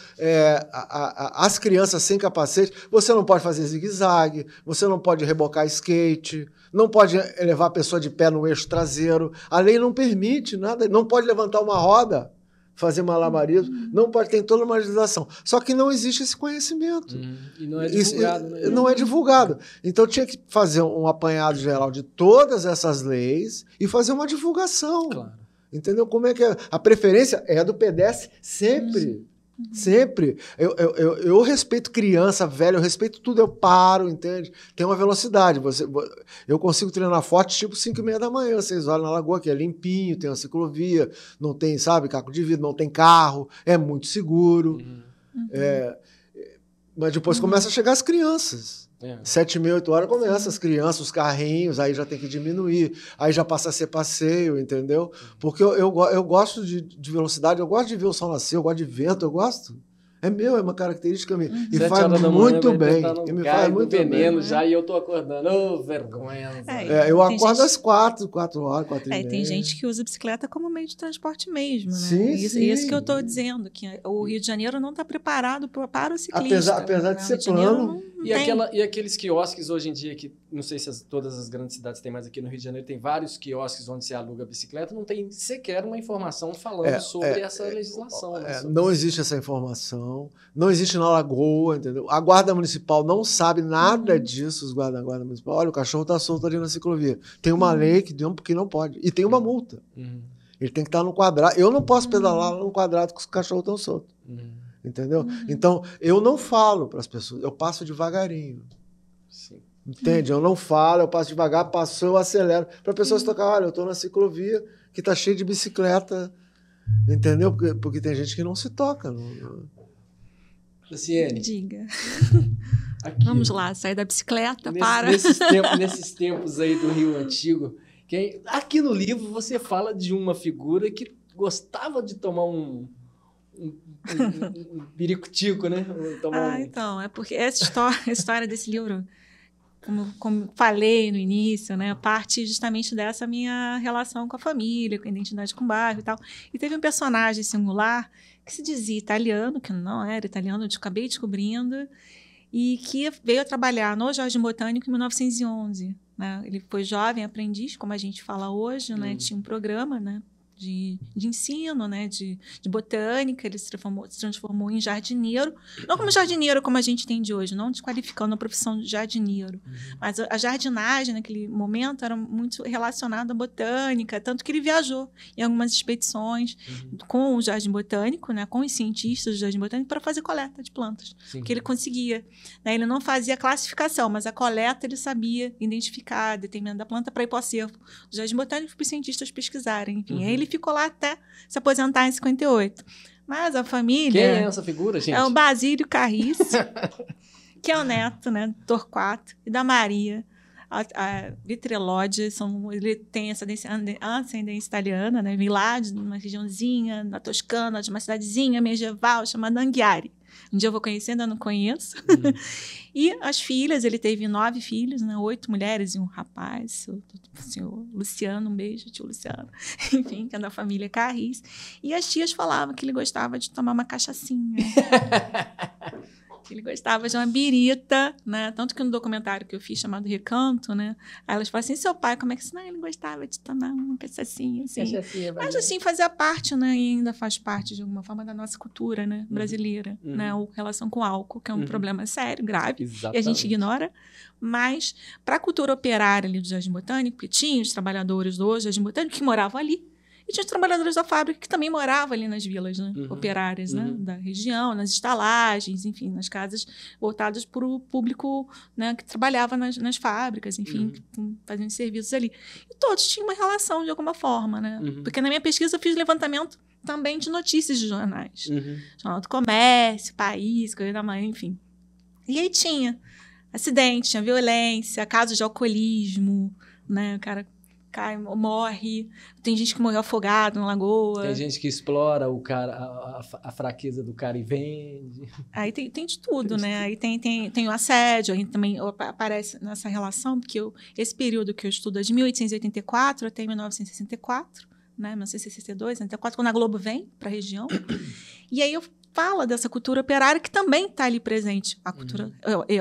As crianças sem capacete, você não pode fazer zigue-zague, você não pode rebocar skate, não pode levar a pessoa de pé no eixo traseiro. A lei não permite nada, não pode levantar uma roda, fazer malabarismo, não pode, tem toda uma legislação. Só que não existe esse conhecimento. E não é divulgado. Não é divulgado. Então tinha que fazer um apanhado geral de todas essas leis e fazer uma divulgação. Claro. Entendeu? Como é que é? A preferência é do pedestre sempre. Sempre. Eu respeito criança, velho, eu respeito tudo, eu paro, entende? Tem uma velocidade. Eu consigo treinar forte tipo 5h30 da manhã, 6 horas na Lagoa, que é limpinho, tem uma ciclovia, não tem, sabe, caco de vidro, não tem carro, é muito seguro. Mas depois começa a chegar as crianças. 7h30, 8h começa as crianças, os carrinhos, aí já tem que diminuir, aí já passa a ser passeio, entendeu? Porque eu gosto de velocidade, eu gosto de ver o sol nascer, eu gosto de vento, eu gosto. É uma característica minha. E faz muito bem. E me faz muito veneno bem. já, e eu tô acordando. Vergonha. Eu acordo às 4 horas, 4h30. Tem gente que usa bicicleta como meio de transporte mesmo, né? Sim, isso que eu estou dizendo, que o Rio de Janeiro não está preparado para o ciclista. Apesar de ser plano. E aqueles quiosques hoje em dia, que não sei se todas as grandes cidades têm, mas aqui no Rio de Janeiro tem vários quiosques onde se aluga bicicleta, não tem sequer uma informação falando sobre essa legislação. Não existe essa informação. Não existe na Lagoa, entendeu? A Guarda Municipal não sabe nada disso, os guarda municipal. Olha, o cachorro está solto ali na ciclovia. Tem uma lei que não pode. E tem uma multa. Ele tem que estar no quadrado. Eu não posso pedalar no quadrado com os cachorros tão soltos. Entendeu? Então, eu não falo para as pessoas. Eu passo devagarinho. Sim. Entende? Eu não falo, eu passo devagar, passou, eu acelero. Para a pessoa se tocar, olha, eu estou na ciclovia que está cheio de bicicleta. Entendeu? Porque tem gente que não se toca. Luciene. Diga. Aqui, vamos lá, sair da bicicleta, nesses tempos aí do Rio Antigo, aqui no livro você fala de uma figura que gostava de tomar um biricutico, né? Então, é porque essa história desse livro, como falei no início, né, parte justamente dessa minha relação com a família, com a identidade com o bairro e tal. E teve um personagem singular que se dizia italiano, que não era italiano, eu acabei descobrindo, e que veio a trabalhar no Jardim Botânico em 1911. Né? Ele foi jovem aprendiz, como a gente fala hoje, né? Tinha um programa, né, de ensino, né, de botânica. Ele se transformou em jardineiro, não como jardineiro como a gente tem de hoje, não desqualificando a profissão de jardineiro, mas a jardinagem naquele momento era muito relacionada à botânica, tanto que ele viajou em algumas expedições com o jardim botânico, né, com os cientistas do jardim botânico para fazer coleta de plantas, que ele conseguia, né, ele não fazia classificação, mas a coleta ele sabia identificar determinada planta para ir para o acervo do jardim botânico para os cientistas pesquisarem, enfim, aí ele ficou lá até se aposentar em 58. Mas a família... Quem é essa figura, gente? É o Basílio Carriço, que é o neto, né, do Torquato e da Maria. A Vitrelódia, ele tem essa ascendência italiana, né, vem lá de uma regiãozinha, na Toscana, de uma cidadezinha medieval chamada Anghiari. Um dia eu vou conhecer, ainda não conheço. E as filhas, ele teve 9 filhos, né? 8 mulheres e um rapaz, o senhor Luciano, um beijo, tio Luciano. Enfim, que é da família Carris. E as tias falavam que ele gostava de tomar uma cachaçinha. Que ele gostava de uma birita, né? Tanto que no documentário que eu fiz, chamado Recanto, né? Aí elas falam assim, seu pai, como é que... Não, ele gostava de tomar uma cachaçinha, assim. Mas, assim, fazia parte, né? E ainda faz parte, de alguma forma, da nossa cultura, né? Brasileira, né? Ou relação com álcool, que é um problema sério, grave. Exatamente. E a gente ignora. Mas, para a cultura operária ali do Jardim Botânico, porque tinha os trabalhadores do Jardim Botânico que moravam ali. E tinha os trabalhadores da fábrica que também moravam ali nas vilas, né? Operárias, né? Da região, nas estalagens, enfim, nas casas voltadas para o público, né? Que trabalhava nas fábricas, enfim, que faziam serviços ali. E todos tinham uma relação de alguma forma, né? Porque na minha pesquisa eu fiz levantamento também de notícias de jornais. Jornal do Comércio, País, Correio da Manhã, enfim. E aí tinha acidente, tinha violência, casos de alcoolismo, né? O cara cai, morre. Tem gente que morreu afogado na lagoa. Tem gente que explora o cara, a fraqueza do cara e vende. Aí tem de tudo, né? Aí tem o assédio, aí também aparece nessa relação, porque esse período que eu estudo é de 1884 até 1964, né? 1962, 64, quando a Globo vem para a região. E aí eu fala dessa cultura operária que também está ali presente. A cultura,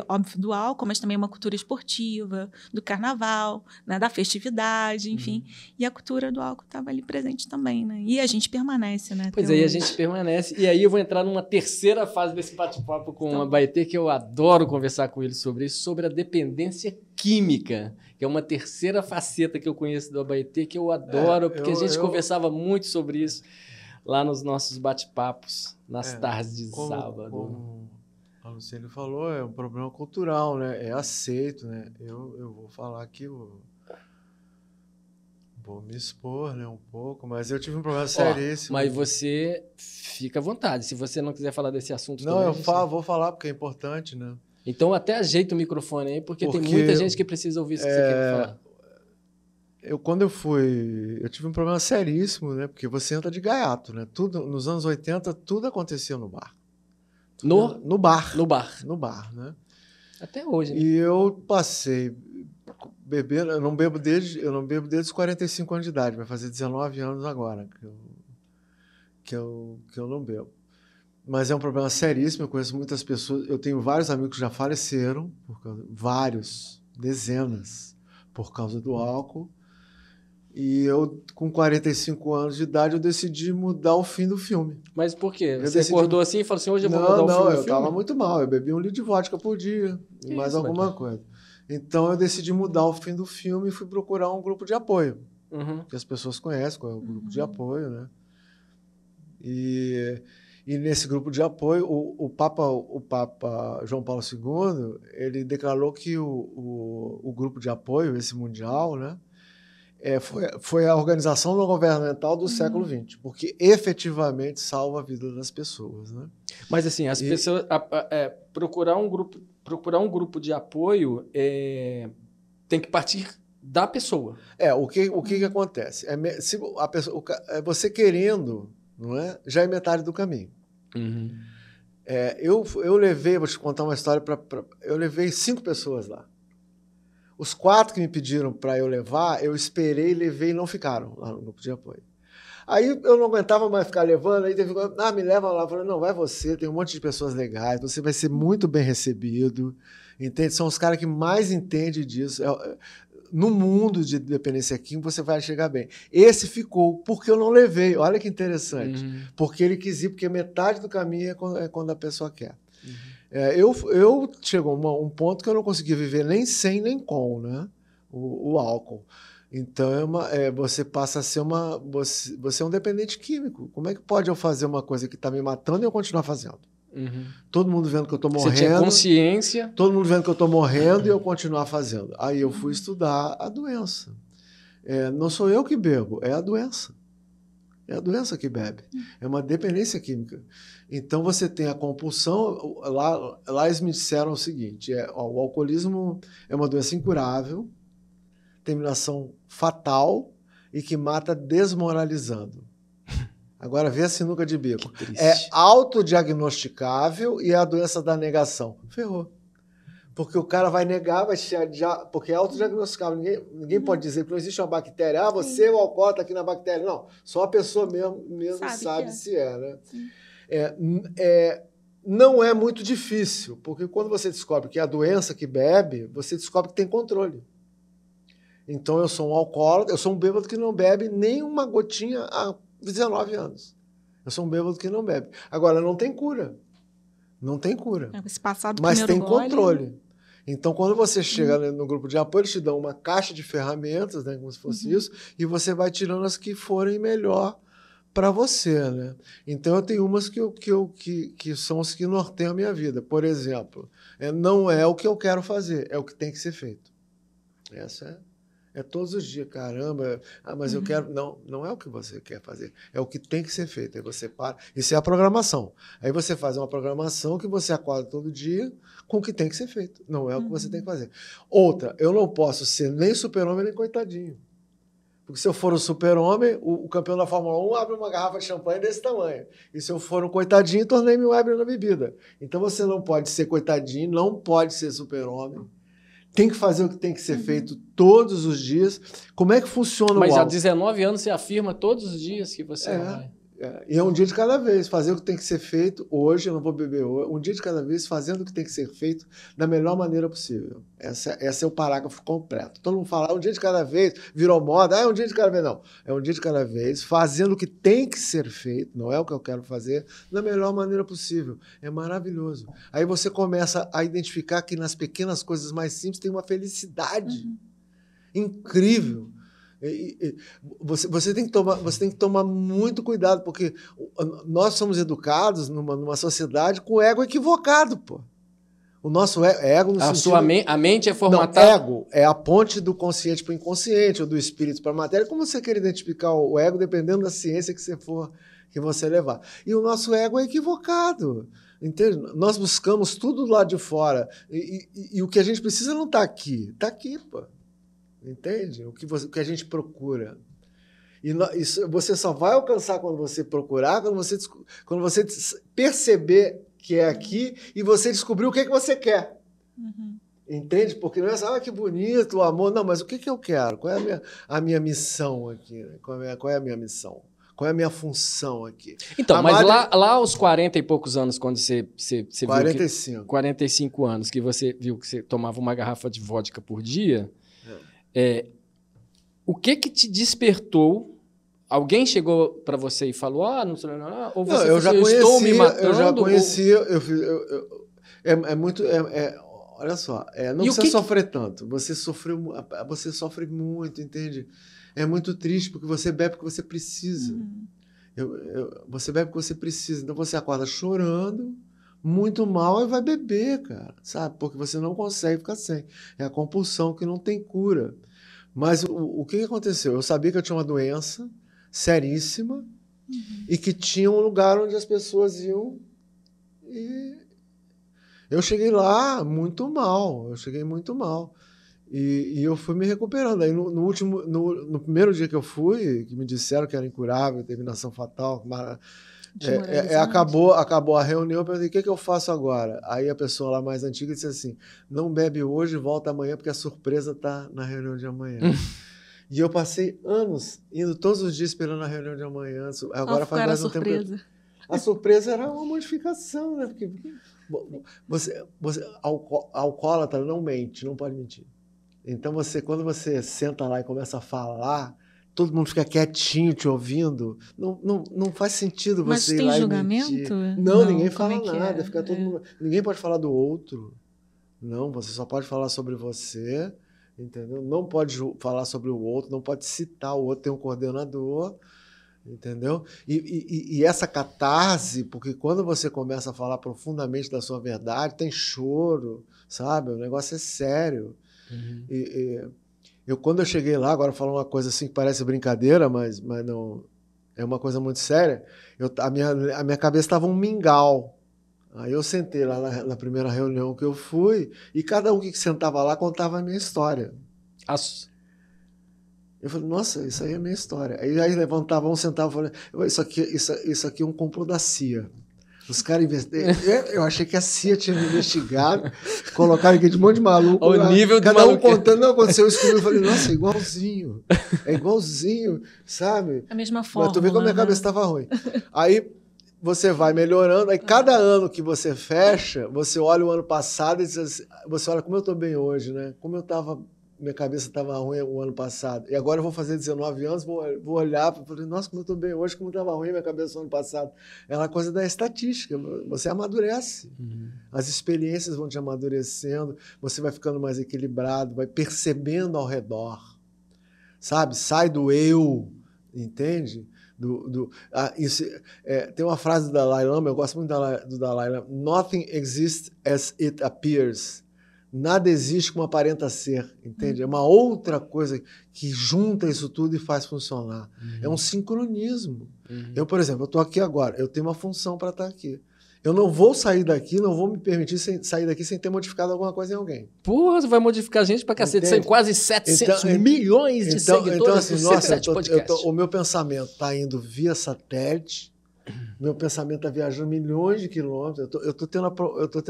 óbvio, do álcool, mas também uma cultura esportiva, do carnaval, né, da festividade, enfim. E a cultura do álcool estava ali presente também, né? E a gente permanece, né? Pois aí, a gente permanece. E aí eu vou entrar numa terceira fase desse bate-papo com o Abaetê, que eu adoro conversar com ele sobre isso, sobre a dependência química, que é uma terceira faceta que eu conheço do Abaetê, que eu adoro, porque a gente conversava muito sobre isso lá nos nossos bate-papos, nas tardes de sábado. Como a Luciene falou, é um problema cultural, né? É aceito, né? Eu vou falar aqui, vou me expor, né, um pouco, mas eu tive um problema seríssimo. Mas você fica à vontade, se você não quiser falar desse assunto não, também. Não, vou falar porque é importante, né? Então até ajeita o microfone aí, porque tem muita gente que precisa ouvir isso que você quer falar. Quando eu tive um problema seríssimo, né? Porque você entra de gaiato, né? Tudo, nos anos 80, tudo acontecia no bar. No bar. No bar. No bar, né? Até hoje, né? E eu passei bebendo, eu não bebo desde os 45 anos de idade, vai fazer 19 anos agora que eu não bebo. Mas é um problema seríssimo, eu conheço muitas pessoas, eu tenho vários amigos que já faleceram, dezenas, por causa do álcool. E eu, com 45 anos de idade, eu decidi mudar o fim do filme. Mas por quê? Você acordou assim e falou assim, hoje eu vou mudar o fim do filme? Não, eu estava muito mal. Eu bebi 1 litro de vodka por dia, e mais alguma coisa. Então, eu decidi mudar o fim do filme e fui procurar um grupo de apoio. Que as pessoas conhecem, qual é o grupo de apoio, né? E nesse grupo de apoio, o Papa João Paulo II, ele declarou que o grupo de apoio, esse mundial, né? Foi a organização não governamental do século XX, porque efetivamente salva a vida das pessoas, né? Mas assim, as pessoas procurar um grupo de apoio tem que partir da pessoa. O que acontece? Se a pessoa, você querendo, não é? Já é metade do caminho. Eu levei, vou te contar uma história, eu levei 5 pessoas lá. Os 4 que me pediram para eu levar, eu esperei, levei e não ficaram lá no grupo de apoio. Aí eu não aguentava mais ficar levando, aí teve me leva lá. Eu falei, não, vai você, tem um monte de pessoas legais, você vai ser muito bem recebido, entende? São os caras que mais entendem disso. no mundo de dependência química você vai chegar bem. Esse ficou, porque eu não levei. Olha que interessante. Porque ele quis ir, porque metade do caminho é quando a pessoa quer. Eu chegou um ponto que eu não conseguia viver nem sem, nem com, né? O álcool. Então, você passa a ser você é um dependente químico. Como é que pode eu fazer uma coisa que está me matando e eu continuar fazendo? Todo mundo vendo que eu estou morrendo. Você tinha consciência. Todo mundo vendo que eu estou morrendo e eu continuar fazendo. Aí eu fui estudar a doença. Não sou eu que bebo, é a doença. É a doença que bebe. É uma dependência química. Então, você tem a compulsão. Lá eles me disseram o seguinte, o alcoolismo é uma doença incurável, terminação fatal e que mata desmoralizando. Agora vê a sinuca de bico. É autodiagnosticável e é a doença da negação. Ferrou. Porque o cara vai negar, porque é autodiagnosticável. Ninguém pode dizer que não existe uma bactéria. Você é o alcoólatra aqui na bactéria. Não, só a pessoa mesmo sabe se é, né? Não é muito difícil, porque quando você descobre que é a doença que bebe, você descobre que tem controle. Então, eu sou um alcoólatra, eu sou um bêbado que não bebe nem uma gotinha há 19 anos. Eu sou um bêbado que não bebe. Agora, não tem cura. Não tem cura. Mas tem controle. Então, quando você chega no grupo de apoio, eles te dão uma caixa de ferramentas, né, como se fosse isso, e você vai tirando as que forem melhor para você, né? Então, eu tenho umas que são as que norteiam a minha vida. Por exemplo, não é o que eu quero fazer, é o que tem que ser feito. Essa é todos os dias, caramba, mas eu quero... Não é o que você quer fazer, é o que tem que ser feito. Aí você para, isso é a programação. Aí você faz uma programação que você acorda todo dia com o que tem que ser feito. Não é o que você tem que fazer. Outra, eu não posso ser nem super-homem nem coitadinho. Porque se eu for um super-homem, o campeão da Fórmula 1 abre uma garrafa de champanhe desse tamanho. E se eu for um coitadinho, tornei-me um ébrio na bebida. Então você não pode ser coitadinho, não pode ser super-homem. Tem que fazer o que tem que ser feito todos os dias. Como é que funciona o álcool? Mas há 19 anos você afirma todos os dias que você vai. E é um dia de cada vez. Fazer o que tem que ser feito hoje, eu não vou beber hoje. Um dia de cada vez, fazendo o que tem que ser feito da melhor maneira possível. Esse é o parágrafo completo. Todo mundo fala, um dia de cada vez, virou moda. É um dia de cada vez. Não. É um dia de cada vez, fazendo o que tem que ser feito, não é o que eu quero fazer, da melhor maneira possível. É maravilhoso. Aí você começa a identificar que nas pequenas coisas mais simples tem uma felicidade incrível. Você tem que tomar muito cuidado, porque nós somos educados numa sociedade com o ego equivocado, pô. O nosso ego... A mente é formatada... Não, ego é a ponte do consciente para o inconsciente, ou do espírito para a matéria. Como você quer identificar o ego, dependendo da ciência que você levar. E o nosso ego é equivocado. Entende? Nós buscamos tudo lá de fora. E o que a gente precisa não está aqui. Está aqui, pô. Entende? O que a gente procura. Isso você só vai alcançar quando você procurar, quando você perceber que é aqui e você descobrir o que você quer. Entende? Porque não é assim, que bonito o amor. Não, mas o que eu quero? Qual é a minha missão aqui? Qual é a minha missão? Qual é a minha função aqui? Então, mas lá aos 40 e poucos anos, quando você 45. Viu 45 anos, que você viu que você tomava uma garrafa de vodka por dia... o que te despertou? Alguém chegou para você e falou, ou você eu já conhecia, estou me matando? Eu já conhecia, olha só, não precisa sofrer tanto, você sofre muito, entende? É muito triste, porque você bebe porque você precisa. Você bebe porque você precisa, então você acorda chorando, muito mal, e vai beber, cara, sabe? Porque você não consegue ficar sem. É a compulsão que não tem cura. Mas o que aconteceu? Eu sabia que eu tinha uma doença seríssima e que tinha um lugar onde as pessoas iam, e eu cheguei lá muito mal. E eu fui me recuperando. Aí no primeiro dia que eu fui, que me disseram que era incurável, terminação fatal, acabou a reunião, eu perguntei, o que eu faço agora? Aí a pessoa lá mais antiga disse assim, não bebe hoje, volta amanhã, porque a surpresa está na reunião de amanhã. E eu passei anos indo todos os dias esperando a reunião de amanhã. Agora faz mais um tempo. A surpresa era uma modificação, né? Porque você alcoólatra não mente, não pode mentir. Então, quando você senta lá e começa a falar, todo mundo fica quietinho te ouvindo. Não faz sentido você ir lá e mentir. Mas tem julgamento? Não, ninguém fala nada. Fica todo mundo... Ninguém pode falar do outro. Não, você só pode falar sobre você, entendeu? Não pode falar sobre o outro, não pode citar o outro, tem um coordenador, entendeu? E essa catarse, porque quando você começa a falar profundamente da sua verdade, tem choro, sabe? O negócio é sério. Quando eu cheguei lá, agora falando uma coisa assim que parece brincadeira, mas não é uma coisa muito séria, a minha cabeça estava um mingau. Aí eu sentei lá na primeira reunião que eu fui e cada um que sentava lá contava a minha história. Eu falei, nossa, isso aí é a minha história. Aí levantava um, sentava e falei, isso aqui é um complô da CIA. Os caras investigaram. Eu achei que a CIA tinha me investigado, colocaram aqui de um monte de maluco. O nível do cada um maluco. contando, não aconteceu isso comigo. Eu falei, nossa, igualzinho. É igualzinho, sabe? A mesma forma. Mas tu vê como a minha cabeça estava ruim. Aí você vai melhorando, aí cada ano que você fecha, você olha o ano passado e diz assim, você olha como eu estou bem hoje, né? Como eu estava, minha cabeça estava ruim o ano passado. E agora eu vou fazer 19 anos, vou olhar e falar, nossa, como eu estou bem hoje, como estava ruim minha cabeça no ano passado. É uma coisa da estatística, você amadurece. As experiências vão te amadurecendo, você vai ficando mais equilibrado, vai percebendo ao redor, sabe? Sai do eu, entende? Tem uma frase do Dalai Lama, eu gosto muito do Dalai Lama, nothing exists as it appears. Nada existe como aparenta ser, entende? É uma outra coisa que junta isso tudo e faz funcionar. É um sincronismo. Eu, por exemplo, eu estou aqui agora, eu tenho uma função para estar aqui. Eu não vou sair daqui, não vou me permitir sair daqui sem ter modificado alguma coisa em alguém. Porra, você vai modificar a gente pra cacete. Tem quase 700 milhões de seguidores. Então, assim, nossa, o meu pensamento está indo via satélite, meu pensamento está viajando milhões de quilômetros. Eu estou tendo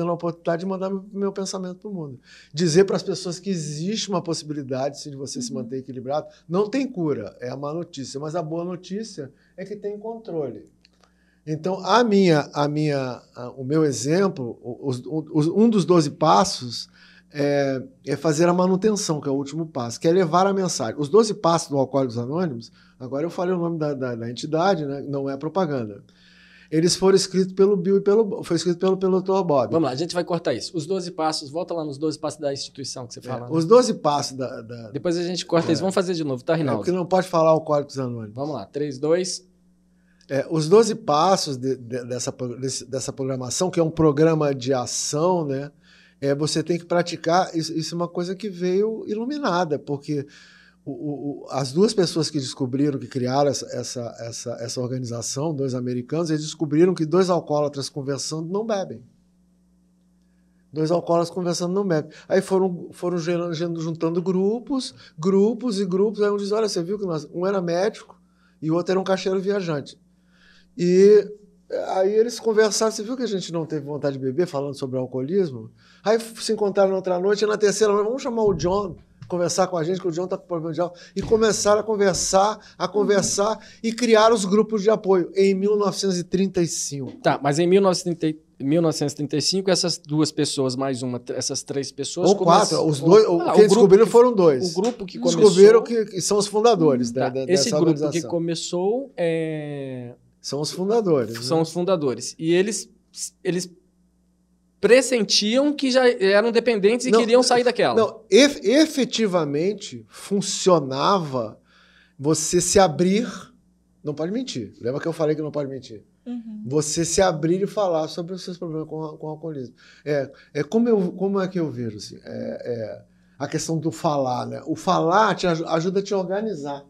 a oportunidade de mandar meu pensamento para o mundo. Dizer para as pessoas que existe uma possibilidade de você se manter equilibrado. Não tem cura, é a má notícia. Mas a boa notícia é que tem controle. Então, o meu exemplo, um dos 12 passos é fazer a manutenção, que é o último passo, que é levar a mensagem. Os 12 passos do Alcoólicos Anônimos, agora eu falei o nome da entidade, né? Não é propaganda. Eles foram escritos pelo Bill e foi escrito pelo Dr. Bob. Vamos lá, a gente vai cortar isso. Os 12 passos, volta lá nos 12 passos da instituição que você fala. Os 12 passos Depois a gente corta isso. Vamos fazer de novo, tá, Rinaldo? Porque não pode falar Alcoólicos Anônimos. Vamos lá, 3, 2... Os 12 passos dessa programação, que é um programa de ação, né? Você tem que praticar. Isso é uma coisa que veio iluminada, porque as duas pessoas que descobriram, que criaram essa organização, 2 americanos, eles descobriram que 2 alcoólatras conversando não bebem. 2 alcoólatras conversando não bebem. Aí foram juntando grupos. Aí um diz, olha, você viu que um era médico e o outro era um caixeiro viajante. E aí eles conversaram, você viu que a gente não teve vontade de beber, falando sobre alcoolismo? Aí se encontraram na outra noite, e na terceira noite, vamos chamar o John, conversar com a gente, que o John está com problema de álcool. E começaram a conversar e criar os grupos de apoio em 1935. Tá, mas em 1935, essas 2 pessoas, mais essas 3 pessoas... Ou 4, os dois, quem descobriram foram 2. O grupo que começou... Descobriram que são os fundadores dessa organização. Esse grupo que começou são os fundadores. São, né? Os fundadores. E eles pressentiam que já eram dependentes e queriam sair daquela. Não, efetivamente funcionava você se abrir. Não pode mentir. Lembra que eu falei que não pode mentir? Você se abrir e falar sobre os seus problemas com o alcoolismo. Como é que eu vejo? Assim, a questão do falar. Né? O falar ajuda a te organizar.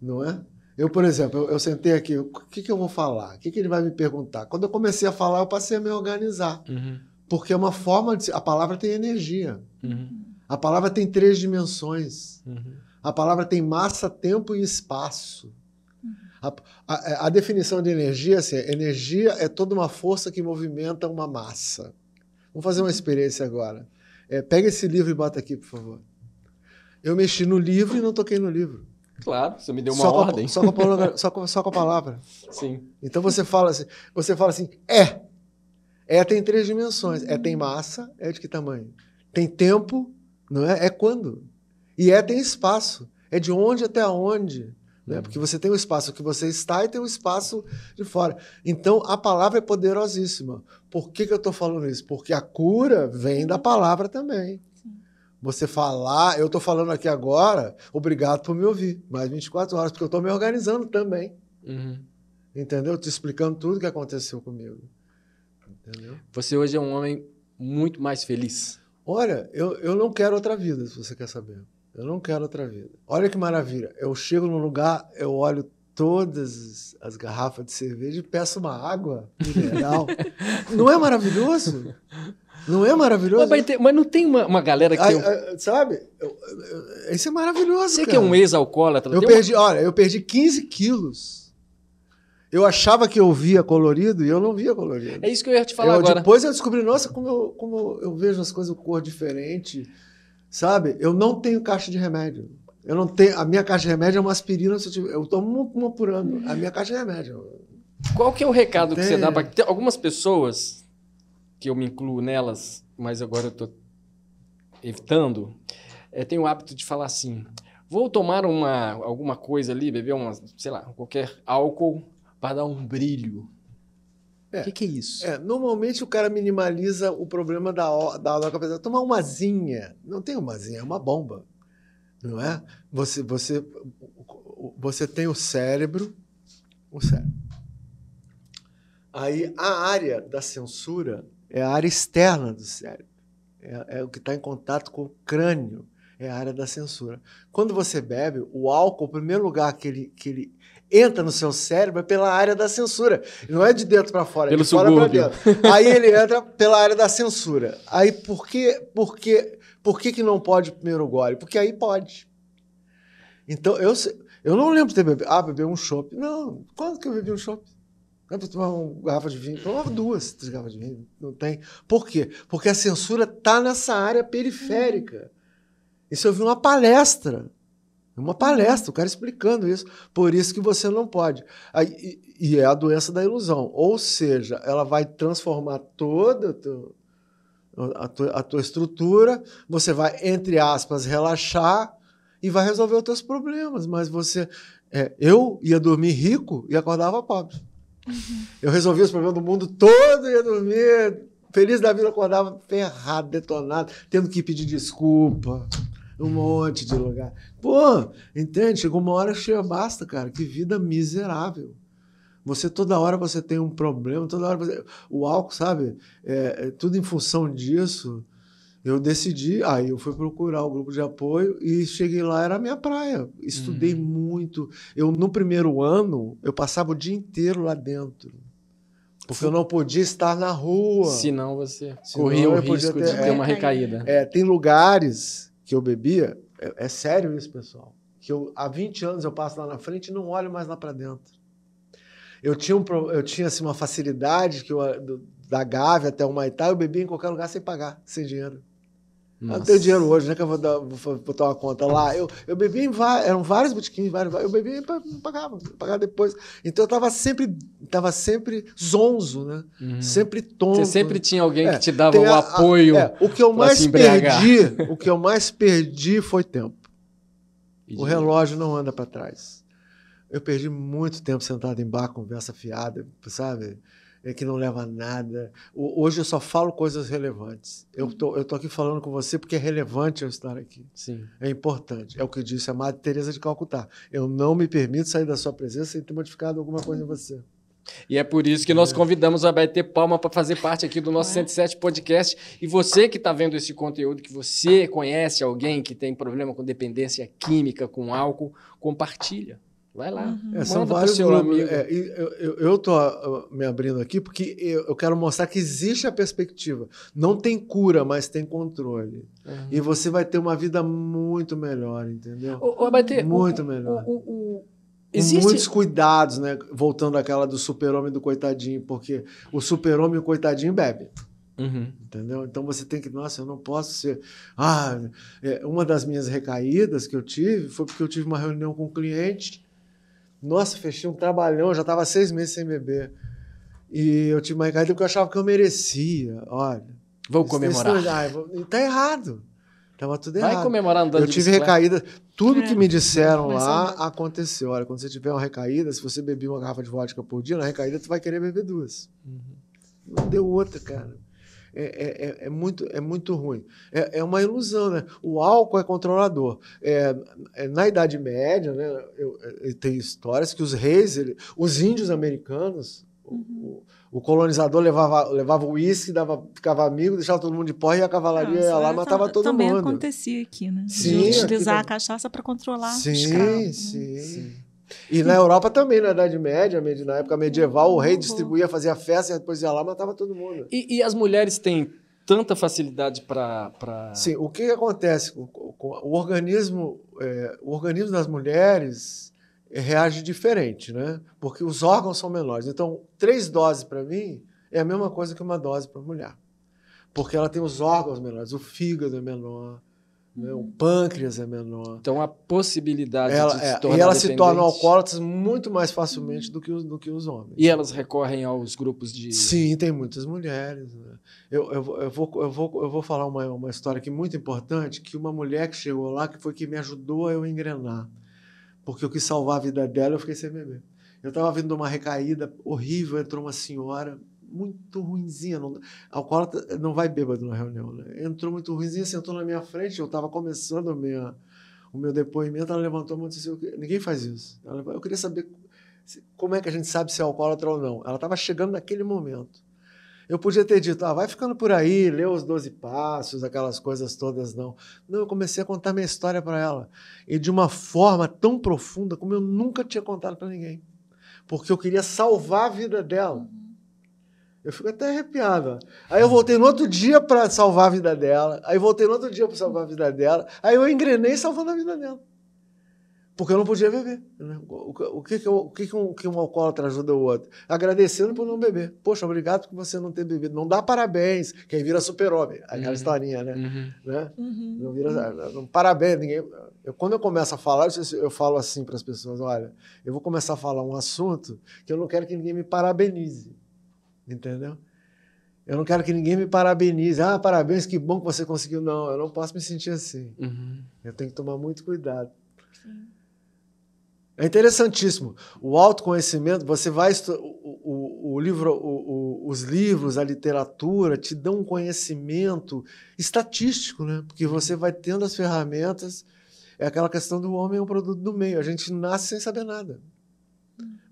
Não é? Eu, por exemplo, eu sentei aqui, o que eu vou falar? O que ele vai me perguntar? Quando eu comecei a falar, eu passei a me organizar. Porque é uma forma de... A palavra tem energia. A palavra tem 3 dimensões. A palavra tem massa, tempo e espaço. A definição de energia, assim, energia é toda uma força que movimenta uma massa. Vamos fazer uma experiência agora. Pega esse livro e bota aqui, por favor. Eu mexi no livro e não toquei no livro. Claro, você me deu uma ordem. Só com a palavra. Sim. Então você fala assim, tem 3 dimensões. Tem massa, de que tamanho? Tem tempo, Não é? É quando. E tem espaço. É de onde até onde. Né? Porque você tem o espaço que você está e tem o espaço de fora. Então, a palavra é poderosíssima. Por que eu estou falando isso? Porque a cura vem da palavra também. Você falar, eu estou falando aqui agora, obrigado por me ouvir. Mais 24 horas, porque eu estou me organizando também. Entendeu? Te explicando tudo o que aconteceu comigo. Entendeu? Você hoje é um homem muito mais feliz. Olha, eu não quero outra vida, se você quer saber. Eu não quero outra vida. Olha que maravilha. Eu chego num lugar, eu olho todas as garrafas de cerveja e peço uma água mineral. Não é maravilhoso? Não é maravilhoso? Mas não tem uma galera que sabe? Isso é maravilhoso, Você cara. Que é um ex-alcoólatra. Eu perdi 15 quilos. Eu achava que eu via colorido e eu não via colorido. É isso que eu ia te falar agora. Depois eu descobri, nossa, como eu vejo as coisas com cor diferente. Sabe? Eu não tenho caixa de remédio. Eu não tenho. A minha caixa de remédio é uma aspirina. Eu tomo uma por ano. A minha caixa de remédio. Qual que é o recado que você dá para algumas pessoas, que eu me incluo nelas, mas agora eu estou evitando, tem o hábito de falar assim, vou tomar alguma coisa ali, beber sei lá, qualquer álcool para dar um brilho. O que é isso? Normalmente o cara minimaliza o problema da cabeça. Tomar uma zinha. Não tem uma zinha, é uma bomba. Não é? Você tem o cérebro. Aí a área da censura é a área externa do cérebro. É o que está em contato com o crânio. É a área da censura. Quando você bebe, o álcool, o primeiro lugar que ele entra no seu cérebro é pela área da censura. Não é de dentro para fora, é de fora para dentro. Aí ele entra pela área da censura. Aí por que não pode o primeiro gole? Porque aí pode. Então, eu não lembro de ter bebido. Beber um chopp. Não, quando que eu bebi um chopp? Não é para tomar uma garrafa de vinho. Tomava 2, 3 garrafas de vinho. Não tem. Por quê? Porque a censura está nessa área periférica. Isso eu vi uma palestra. O cara explicando isso. Por isso que você não pode. E é a doença da ilusão. Ou seja, ela vai transformar toda a tua estrutura, você vai, entre aspas, relaxar e vai resolver os teus problemas. Mas eu ia dormir rico e acordava pobre. Eu resolvia os problemas do mundo todo, ia dormir feliz da vida, acordava ferrado, detonado, tendo que pedir desculpa. Um monte de lugar. Pô, entende? Chegou uma hora que basta, cara. Que vida miserável. Toda hora você tem um problema, toda hora o álcool, sabe? Tudo em função disso. Eu decidi, aí eu fui procurar o grupo de apoio e cheguei lá, era a minha praia. Estudei muito. No primeiro ano, eu passava o dia inteiro lá dentro. Porque eu não podia estar na rua. Senão você corria o risco de ter uma recaída. Tem lugares que eu bebia, é sério isso, pessoal, que há 20 anos eu passo lá na frente e não olho mais lá para dentro. Eu tinha assim, uma facilidade da Gávea até o Humaitá, eu bebia em qualquer lugar sem pagar, sem dinheiro. Nossa. Eu não tenho dinheiro hoje, né, que eu vou botar uma conta lá. Eu bebia eram vários botiquins, eu bebia e não pagava depois. Então eu estava sempre zonzo, né? Sempre tonto. Você sempre tinha alguém que te dava o apoio. O que eu mais perdi foi tempo. O relógio não anda para trás. Eu perdi muito tempo sentado em bar, conversa fiada, sabe? Que não leva a nada. Hoje eu só falo coisas relevantes. Eu tô aqui falando com você porque é relevante eu estar aqui. Sim. É importante. É o que disse a Madre Teresa de Calcutá. Eu não me permito sair da sua presença sem ter modificado alguma coisa em você. E é por isso que nós convidamos a bater palma para fazer parte aqui do nosso 107 Podcast. E você que está vendo esse conteúdo, que você conhece alguém que tem problema com dependência química, com álcool, compartilha. Vai lá, são vários seu amigo. Eu estou me abrindo aqui porque eu quero mostrar que existe a perspectiva. Não tem cura, mas tem controle. E você vai ter uma vida muito melhor, entendeu? Muito melhor. Com muitos cuidados, né? Voltando àquela do super-homem e do coitadinho, porque o super-homem e o coitadinho bebe. Entendeu? Então você tem que... Nossa, eu não posso ser... uma das minhas recaídas que eu tive foi porque eu tive uma reunião com um cliente. Nossa, fechei um trabalhão, já estava 6 meses sem beber. E eu tive uma recaída porque eu achava que eu merecia. Olha. Vou comemorar. Está errado. Tava tudo errado. Vai comemorando andando Eu tive recaída. Tudo que me disseram lá aconteceu. Olha, quando você tiver uma recaída, se você beber uma garrafa de vodka por dia, na recaída tu vai querer beber 2. Não deu outra, cara. É muito ruim. É uma ilusão, né? O álcool é controlador. Na Idade Média, né, tem histórias que os reis, os índios americanos, o colonizador levava o uísque, ficava amigo, deixava todo mundo de porra e a cavalaria ia lá e matava todo mundo. Também acontecia aqui, né? Sim, de utilizar a cachaça para controlar os escravos. Sim. E na Europa também, na Idade Média, na época medieval, o rei distribuía, fazia festa e depois ia lá e matava todo mundo. E as mulheres têm tanta facilidade para... Sim, o que acontece? O organismo das mulheres reage diferente, né? Porque os órgãos são menores. Então, 3 doses para mim é a mesma coisa que 1 dose para mulher. Porque ela tem os órgãos menores, o fígado é menor, né? O pâncreas é menor. Então, a possibilidade de se tornar e elas se tornam alcoólatras muito mais facilmente do que os homens. E elas recorrem aos grupos de... Sim, tem muitas mulheres. Né? Eu vou falar uma história aqui muito importante, que uma mulher que chegou lá, que foi que me ajudou a eu engrenar. Porque eu quis salvar a vida dela, eu fiquei sem beber. Eu estava vindo de uma recaída horrível, entrou uma senhora muito ruinzinha. Alcoólatra não vai bêbado na reunião, né? Entrou muito ruinzinha, sentou na minha frente, eu estava começando o meu depoimento, ela levantou a mão e disse assim, ninguém faz isso. Eu queria saber como é que a gente sabe se é alcoólatra ou não. Ela estava chegando naquele momento. Eu podia ter dito, vai ficando por aí, lê os 12 passos, aquelas coisas todas, não. Não, eu comecei a contar minha história para ela. E de uma forma tão profunda como eu nunca tinha contado para ninguém. Porque eu queria salvar a vida dela. Eu fico até arrepiado. Aí eu voltei no outro dia para salvar a vida dela. Aí voltei no outro dia para salvar a vida dela. Aí eu engrenei salvando a vida dela. Porque eu não podia beber. Né? O que um alcoólatra ajuda o outro? Agradecendo por não beber. Poxa, obrigado por você não ter bebido. Não dá parabéns. Quem vira super-homem. Aquela historinha, né? Né? Não vira, não, parabéns. Quando eu começo a falar, eu falo assim para as pessoas, olha, eu vou começar a falar um assunto que eu não quero que ninguém me parabenize. Entendeu? Eu não quero que ninguém me parabenize. Parabéns, que bom que você conseguiu. Não, eu não posso me sentir assim. Eu tenho que tomar muito cuidado. Sim. É interessantíssimo. O autoconhecimento, você vai... os livros, a literatura te dão um conhecimento estatístico, né? Porque você vai tendo as ferramentas. É aquela questão do homem é um produto do meio. A gente nasce sem saber nada.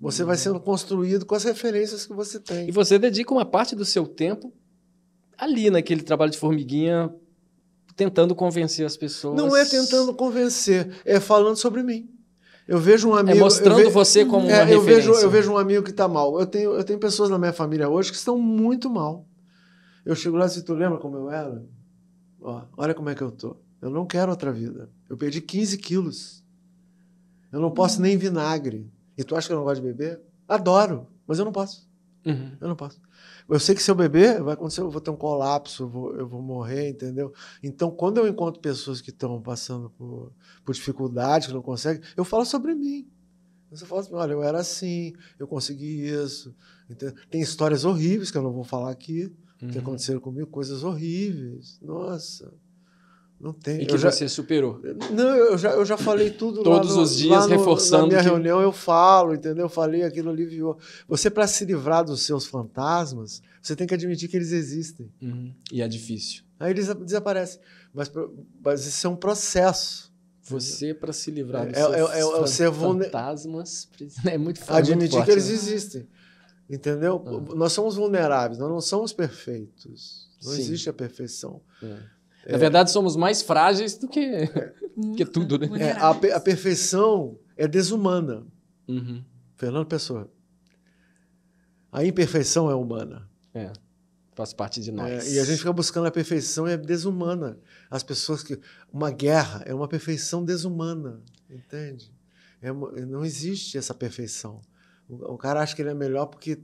Você vai sendo construído com as referências que você tem. E você dedica uma parte do seu tempo ali, naquele trabalho de formiguinha, tentando convencer as pessoas. Não é tentando convencer, é falando sobre mim. Eu vejo um amigo... mostrando você como uma referência. Eu vejo um amigo que está mal. Eu tenho pessoas na minha família hoje que estão muito mal. Eu chego lá e digo, tu lembra como eu era? Olha como é que eu tô. Eu não quero outra vida. Eu perdi 15 quilos. Eu não posso nem vinagre. E tu acha que eu não gosto de beber? Adoro, mas eu não posso. Eu não posso. Eu sei que se eu beber, vai acontecer, eu vou ter um colapso, eu vou morrer, entendeu? Então, quando eu encontro pessoas que estão passando por dificuldade, que não conseguem, eu falo sobre mim. Eu falo assim, olha, eu era assim, eu consegui isso. Entendeu? Tem histórias horríveis que eu não vou falar aqui, que aconteceram comigo, coisas horríveis. Nossa... Não tem. E que você superou. Não, eu já falei tudo todos os dias reforçando. Na minha reunião eu falo, entendeu? Eu falei aquilo ali, viu? Você, para se livrar dos seus fantasmas, você tem que admitir que eles existem. E é difícil. Aí eles desaparecem. Mas isso é um processo. Você, para se livrar dos seus fantasmas, é muito fácil. Admitir que eles existem. Entendeu? Nós somos vulneráveis, nós não somos perfeitos. Não existe a perfeição. Na verdade, somos mais frágeis do que tudo, né? A perfeição é desumana. Fernando Pessoa. A imperfeição é humana. Faz parte de nós. E a gente fica buscando a perfeição e é desumana. As pessoas que... Uma guerra é uma perfeição desumana. Entende? Não existe essa perfeição. O cara acha que ele é melhor porque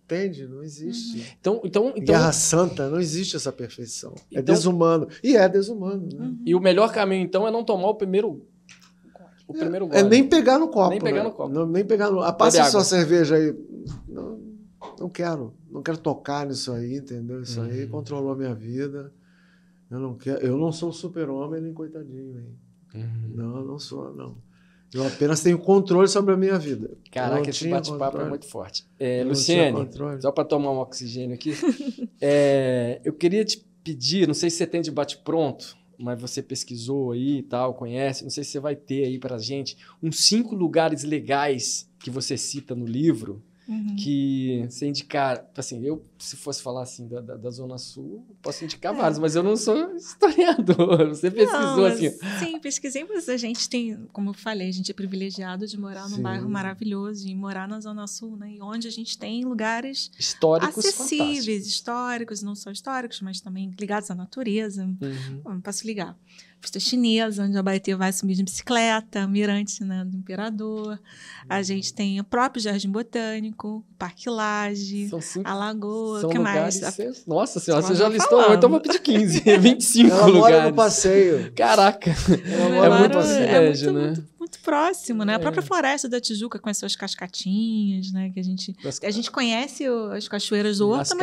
entende? Não existe. Então, Guerra Santa, não existe essa perfeição. É desumano. E é desumano. Né? E o melhor caminho, então, é não tomar o primeiro gole. É nem pegar no copo. Nem pegar no copo. Nem pegar no... Passa sua cerveja aí. Não quero. Não quero tocar nisso aí, entendeu? Isso aí controlou a minha vida. Eu não sou super-homem nem coitadinho, hein? Não, eu não sou, não. Eu apenas tenho controle sobre a minha vida. Caraca, esse bate-papo é muito forte. Luciene, só para tomar um oxigênio aqui, eu queria te pedir, não sei se você tem de bate-pronto, mas você pesquisou aí e tal, conhece, não sei se você vai ter aí pra gente uns 5 lugares legais que você cita no livro, que você indicar, assim, eu, se fosse falar assim da Zona Sul, posso indicar vários, mas eu não sou historiador, você pesquisou assim. Sim, pesquisei, mas a gente tem, como eu falei, a gente é privilegiado de morar num bairro maravilhoso e morar na Zona Sul, né, e onde a gente tem lugares históricos acessíveis, históricos, não só históricos, mas também ligados à natureza. Bom, posso ligar. Pista Chinesa, onde a Abaeté vai subir de bicicleta, Mirante, né, do Imperador. A gente tem o próprio Jardim Botânico, Parque Lage, a Lagoa, o que mais? Nossa senhora, você já listou 8, então eu vou pedir 15, 25 Ela lugares. Mora no passeio. Caraca, é muito privilégio, né? Muito próximo, né? A própria Floresta da Tijuca com as suas cascatinhas, né? Que a gente conhece as cachoeiras do Horta,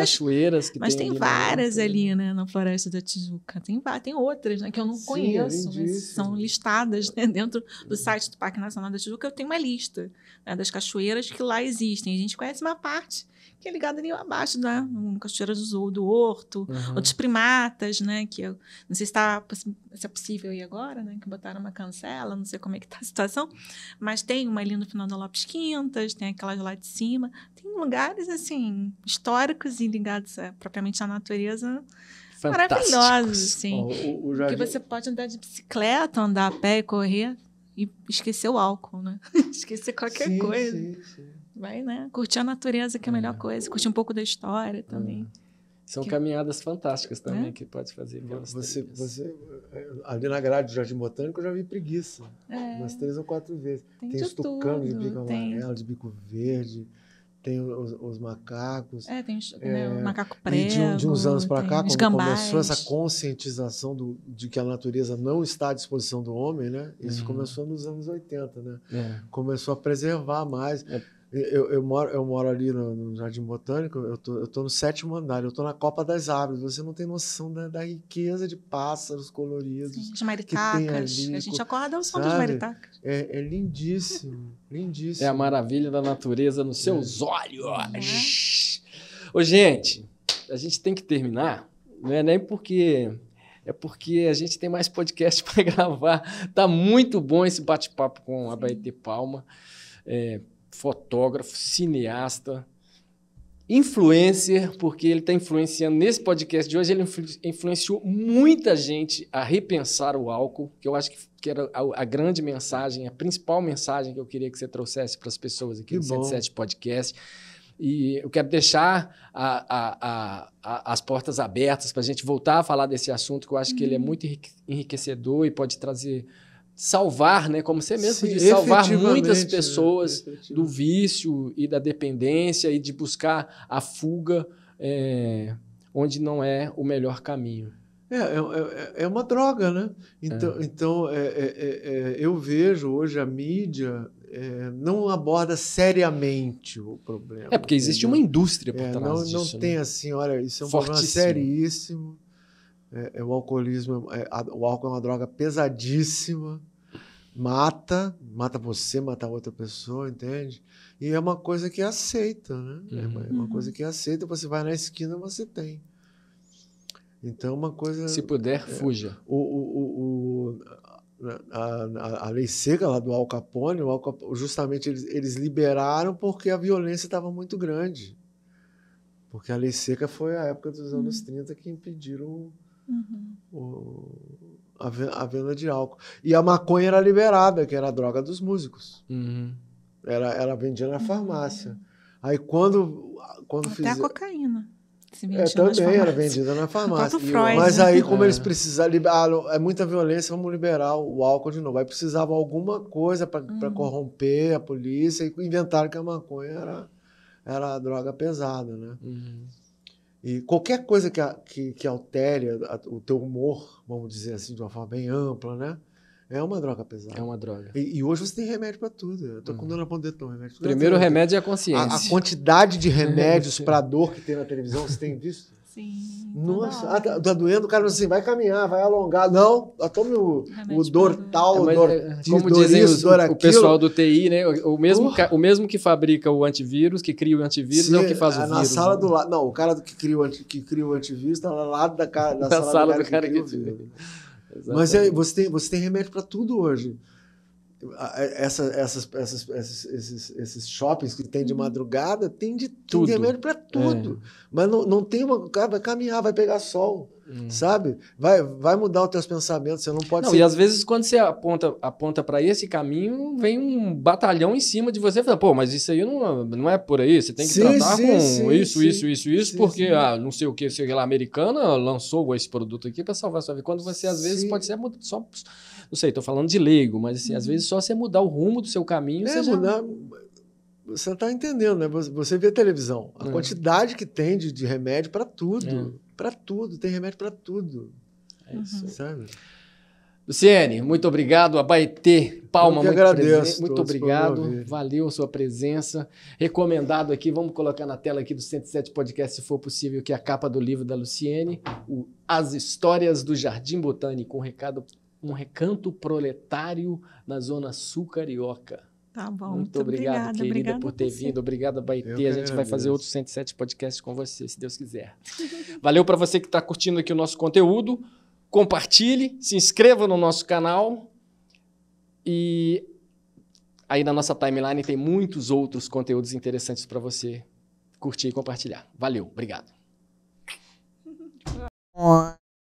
mas tem várias ali, né? Na Floresta da Tijuca. Tem outras, né? Que eu não conheço, mas são listadas, né, dentro do site do Parque Nacional da Tijuca. Eu tenho uma lista, né, das cachoeiras que lá existem. A gente conhece uma parte que é ligada ali abaixo, né? Cachoeira do Horto, outros primatas, né? Que eu não sei se é possível ir agora, né? Que botaram uma cancela, não sei como é que tá a situação, mas tem uma ali no final da Lopes Quintas, tem aquelas lá de cima, tem lugares, assim, históricos e ligados propriamente à natureza, maravilhosos, assim, que você pode andar de bicicleta, andar a pé e correr e esquecer o álcool, né? Esquecer qualquer coisa. Sim. Vai, né? Curtir a natureza, que é a melhor coisa. Curtir um pouco da história também. São caminhadas fantásticas também que pode fazer. Você, ali na grade do Jardim Botânico, eu já vi preguiça. Umas 3 ou 4 vezes. Tem os tucanos de bico amarelo, de bico verde. Tem os macacos. Tem o macaco prego. E de uns anos para cá, quando começou essa conscientização de que a natureza não está à disposição do homem, né? Isso começou nos anos 80, né? Começou a preservar mais. Eu moro ali no Jardim Botânico, eu tô no 7º andar, eu tô na Copa das Árvores. Você não tem noção da riqueza de pássaros coloridos. Sim, de maritacas. A gente acorda ao som dos maritacas. É lindíssimo, lindíssimo. É a maravilha da natureza nos seus olhos. Ô, gente, a gente tem que terminar, não é nem porque... É porque a gente tem mais podcast para gravar. Tá muito bom esse bate-papo com a Abaeté Palma. Fotógrafo, cineasta, influencer, porque ele está influenciando nesse podcast de hoje, ele influenciou muita gente a repensar o álcool, que eu acho que era a grande mensagem, a principal mensagem que eu queria que você trouxesse para as pessoas aqui no 107 Podcast. E eu quero deixar as portas abertas para a gente voltar a falar desse assunto, que eu acho que ele é muito enriquecedor e pode salvar, né, como você mesmo disse, salvar muitas pessoas do vício e da dependência e de buscar a fuga onde não é o melhor caminho. É uma droga, né? Então eu vejo hoje a mídia não aborda seriamente o problema. Porque existe uma indústria por trás disso. Não tem assim, olha, isso é um problema seríssimo. O alcoolismo, o álcool é uma droga pesadíssima, mata você, mata outra pessoa, entende? E é uma coisa que é aceita, né? É uma coisa que é aceita, você vai na esquina, você tem. Então, uma coisa... Se puder, fuja. A lei seca lá do Al Capone, justamente eles liberaram porque a violência estava muito grande. Porque a lei seca foi a época dos anos 30 que impediram a venda de álcool. E a maconha era liberada, que era a droga dos músicos. Era vendida na farmácia. Aí quando até a cocaína. Também era vendida na farmácia. Mas aí, como eles precisavam, é muita violência, vamos liberar o álcool de novo. Aí precisava alguma coisa para corromper a polícia e inventaram que a maconha era a droga pesada, né? E qualquer coisa que altere o teu humor, vamos dizer assim, de uma forma bem ampla, né? É uma droga pesada. É uma droga. E hoje você tem remédio para tudo. Eu tô com dor na ponta do dedo, remédio. Primeiro remédio é a consciência. A quantidade de remédios para dor que tem na televisão, você tem visto? Sim. Nossa, tá doendo, o cara assim, vai caminhar, vai alongar. Não, tome o Dortal, como dizem o pessoal do TI, né? O mesmo que fabrica o antivírus, que cria o antivírus, é o que faz o vírus. Na sala do lado. Não, o cara que cria o antivírus está lá do lado da sala do cara que cria o vírus. Mas você tem remédio para tudo hoje. Esses shoppings que tem de madrugada, tem remédio para tudo. Mas não tem uma... Cara, vai caminhar, vai pegar sol, sabe? Vai mudar os teus pensamentos, você não pode ser... E às vezes quando você aponta para esse caminho, vem um batalhão em cima de você, fala, pô, mas isso aí não é por aí, você tem que tratar com isso, porque não sei o que, sei lá, a americana lançou esse produto aqui para salvar a sua vida. Quando você, às vezes, pode ser só... Não sei, estou falando de leigo, mas assim, às vezes só você mudar o rumo do seu caminho... Você não está entendendo, né? Você vê televisão, a quantidade que tem de remédio para tudo. Para tudo, tem remédio para tudo. É isso, sabe? Luciene, muito obrigado. Abaetê, palma, muito agradeço. Muito obrigado. Valeu a sua presença. Recomendado aqui, vamos colocar na tela aqui do 107 Podcast, se for possível, que é a capa do livro da Luciene, As Histórias do Jardim Botânico, um recanto proletário na Zona Sul Carioca. Tá bom, muito obrigado, querida, por ter vindo. Obrigado, Abaetê. A gente vai fazer outros 107 podcasts com você, se Deus quiser. Valeu para você que está curtindo aqui o nosso conteúdo. Compartilhe, se inscreva no nosso canal. E aí na nossa timeline tem muitos outros conteúdos interessantes para você curtir e compartilhar. Valeu, obrigado.